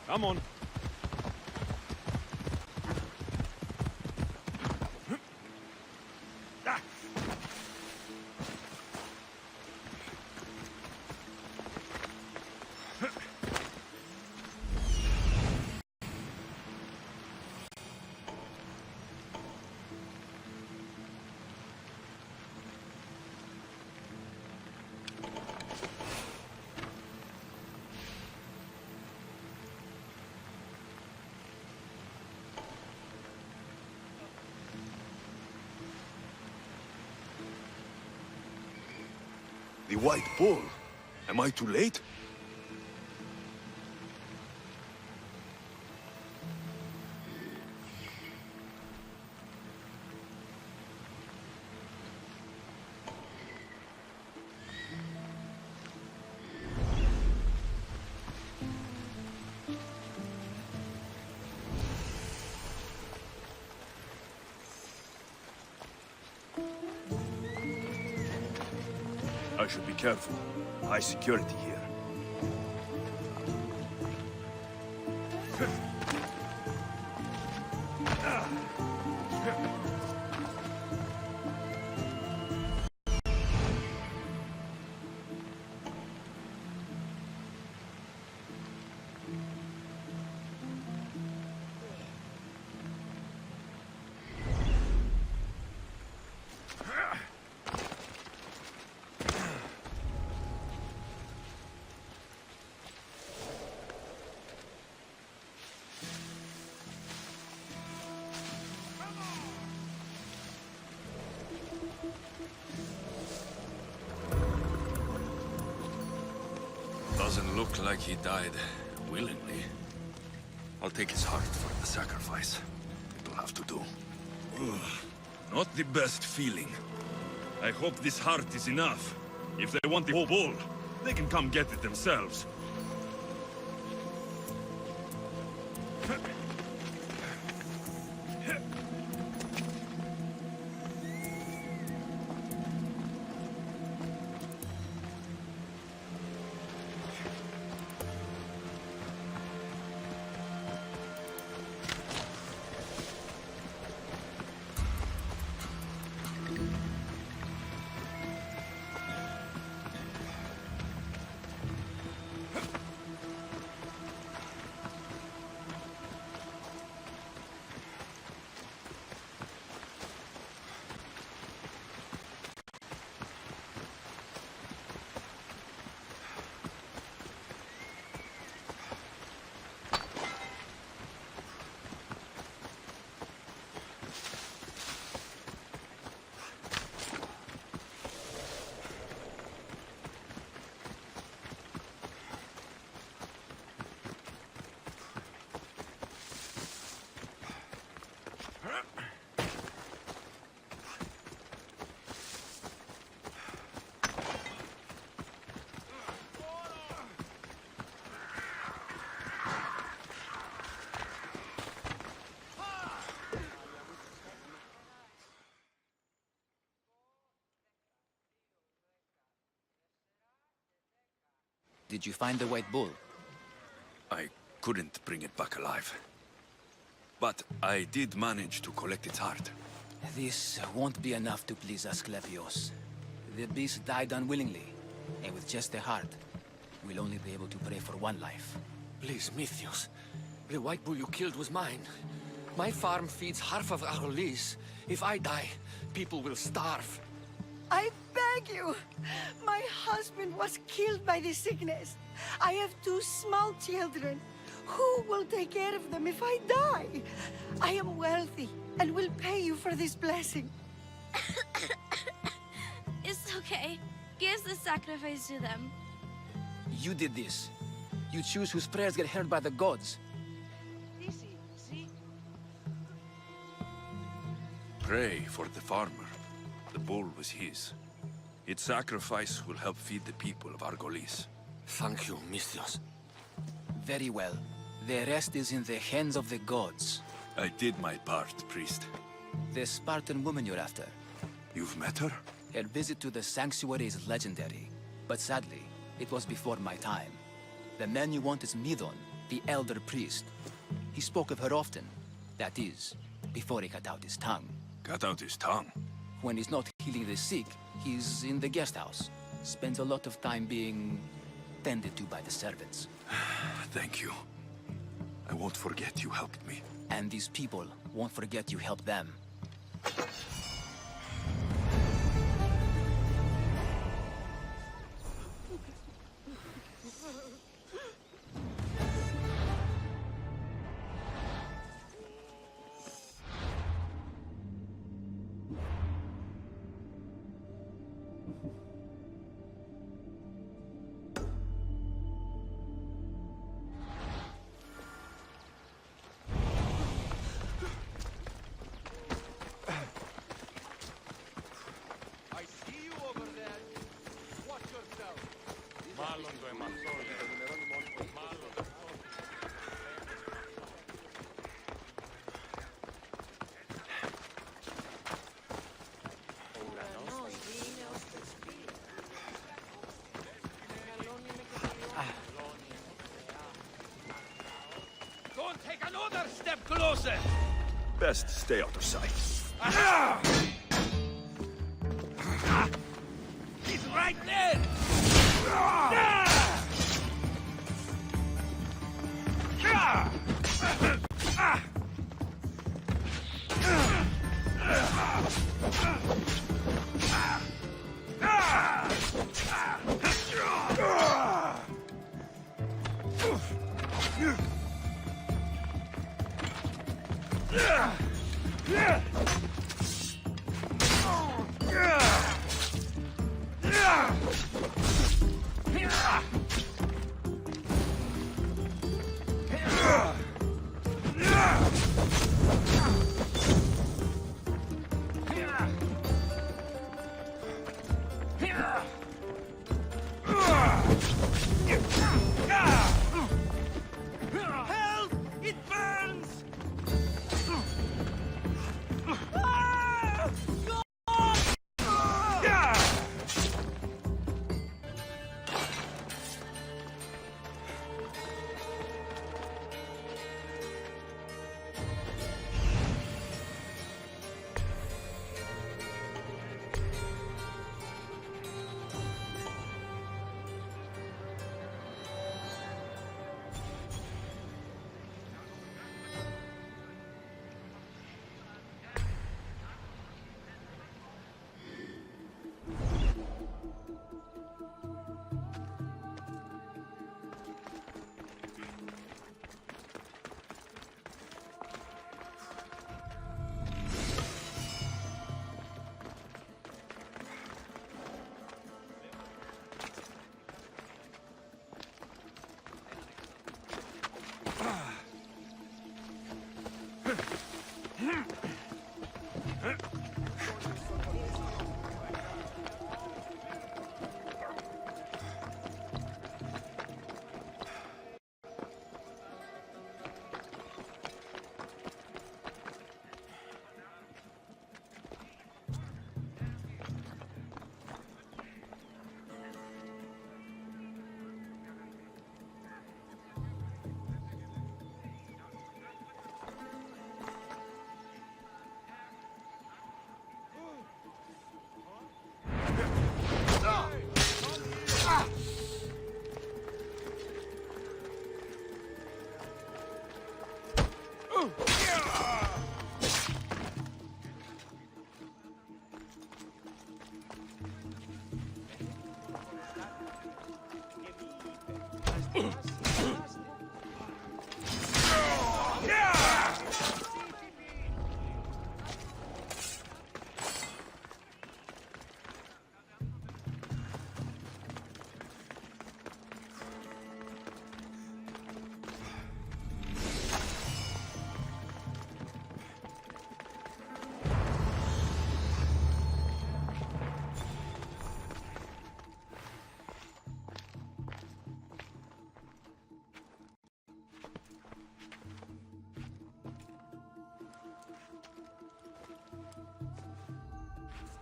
Come on. The White Bull. Am I too late? I should be careful. High security here. Doesn't look like he died willingly. I'll take his heart for the sacrifice. It'll have to do. Not the best feeling. I hope this heart is enough. If they want the whole bull, they can come get it themselves. Did you find the White Bull? I couldn't bring it back alive. But I did manage to collect its heart. This won't be enough to please Asclepios. The beast died unwillingly, and with just the heart, we'll only be able to pray for one life. Please, Mythios. The White Bull you killed was mine. My farm feeds half of Arolis. If I die, people will starve. I beg you! My husband was killed by this sickness. I have 2 small children. Who will take care of them if I die? I am wealthy and will pay you for this blessing. It's okay. Give the sacrifice to them. You did this. You choose whose prayers get heard by the gods. Pray for the farmer. The bull was his. Its sacrifice will help feed the people of Argolis. Thank you, Mythios. Very well. The rest is in the hands of the gods. I did my part, priest. The Spartan woman you're after. You've met her? Her visit to the sanctuary is legendary, but sadly, it was before my time. The man you want is Midon, the elder priest. He spoke of her often. That is, before he cut out his tongue. Cut out his tongue? When he's not healing the sick, he's in the guest house. Spends a lot of time being tended to by the servants. Thank you. I won't forget you helped me. And these people won't forget you helped them. Don't take another step closer! Best stay out of sight. He's right there! Help! It burns!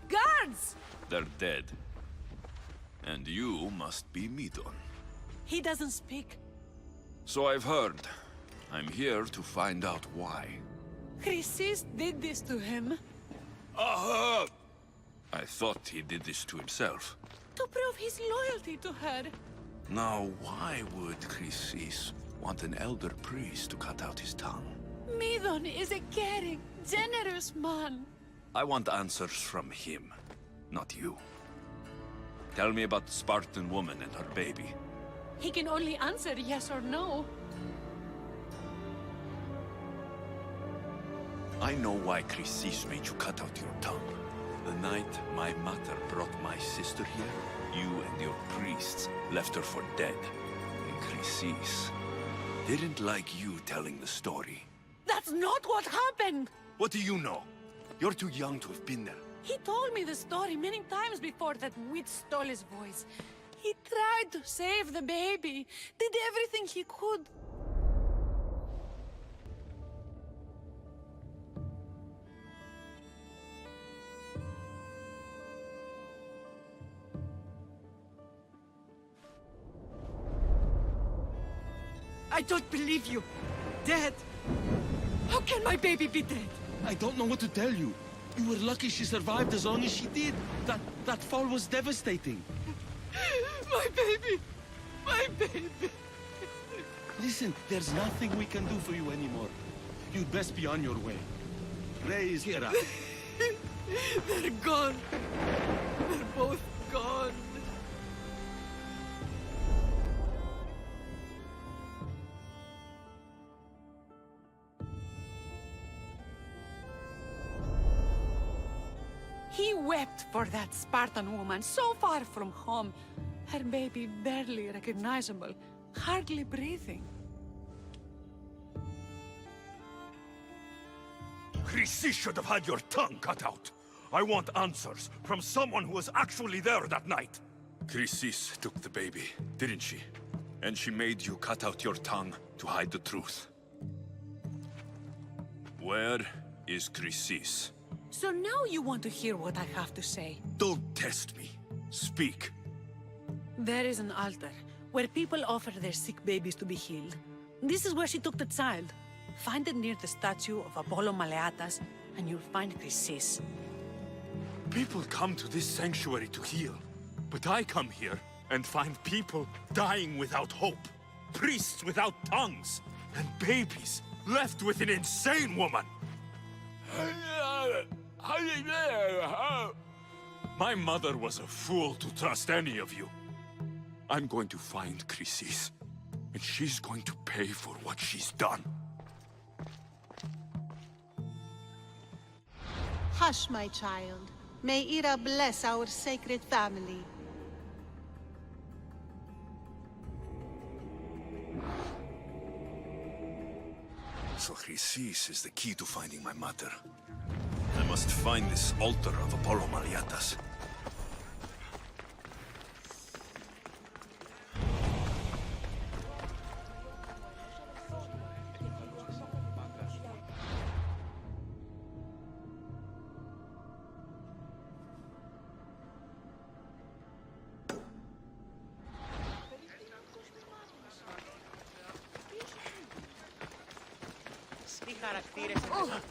Guards! They're dead. And you must be Midon. He doesn't speak. So I've heard. I'm here to find out why. Chrysis did this to him. I thought he did this to himself. To prove his loyalty to her. Now, why would Chrysis want an elder priest to cut out his tongue? Midon is a caring, generous man. I want answers from him, not you. Tell me about the Spartan woman and her baby. He can only answer yes or no. I know why Chrysis made you cut out your tongue. The night my mother brought my sister here, you and your priests left her for dead. And Chrysis didn't like you telling the story. That's not what happened! What do you know? You're too young to have been there. He told me the story many times before that witch stole his voice. He tried to save the baby, did everything he could. I don't believe you. Dead. How can my baby be dead? I don't know what to tell you. You were lucky she survived as long as she did. That fall was devastating. My baby! My baby! Listen, there's nothing we can do for you anymore. You'd best be on your way. Raise here up. They're gone. They're both gone. He wept for that Spartan woman so far from home. Her baby barely recognizable, hardly breathing. Chrysis should have had your tongue cut out. I want answers from someone who was actually there that night. Chrysis took the baby, didn't she? And she made you cut out your tongue to hide the truth. Where is Chrysis? So now you want to hear what I have to say. Don't test me. Speak. There is an altar where people offer their sick babies to be healed. This is where she took the child. Find it near the statue of Apollo Maleatas, and you'll find Chrysis. People come to this sanctuary to heal. But I come here and find people dying without hope. Priests without tongues. And babies left with an insane woman. My mother was a fool to trust any of you. I'm going to find Chrysis, and she's going to pay for what she's done. Hush, my child. May Ira bless our sacred family. So Chrysis is the key to finding my mother. I must find this altar of Apollo Maleatas. Τι χαρακτήρες είναι.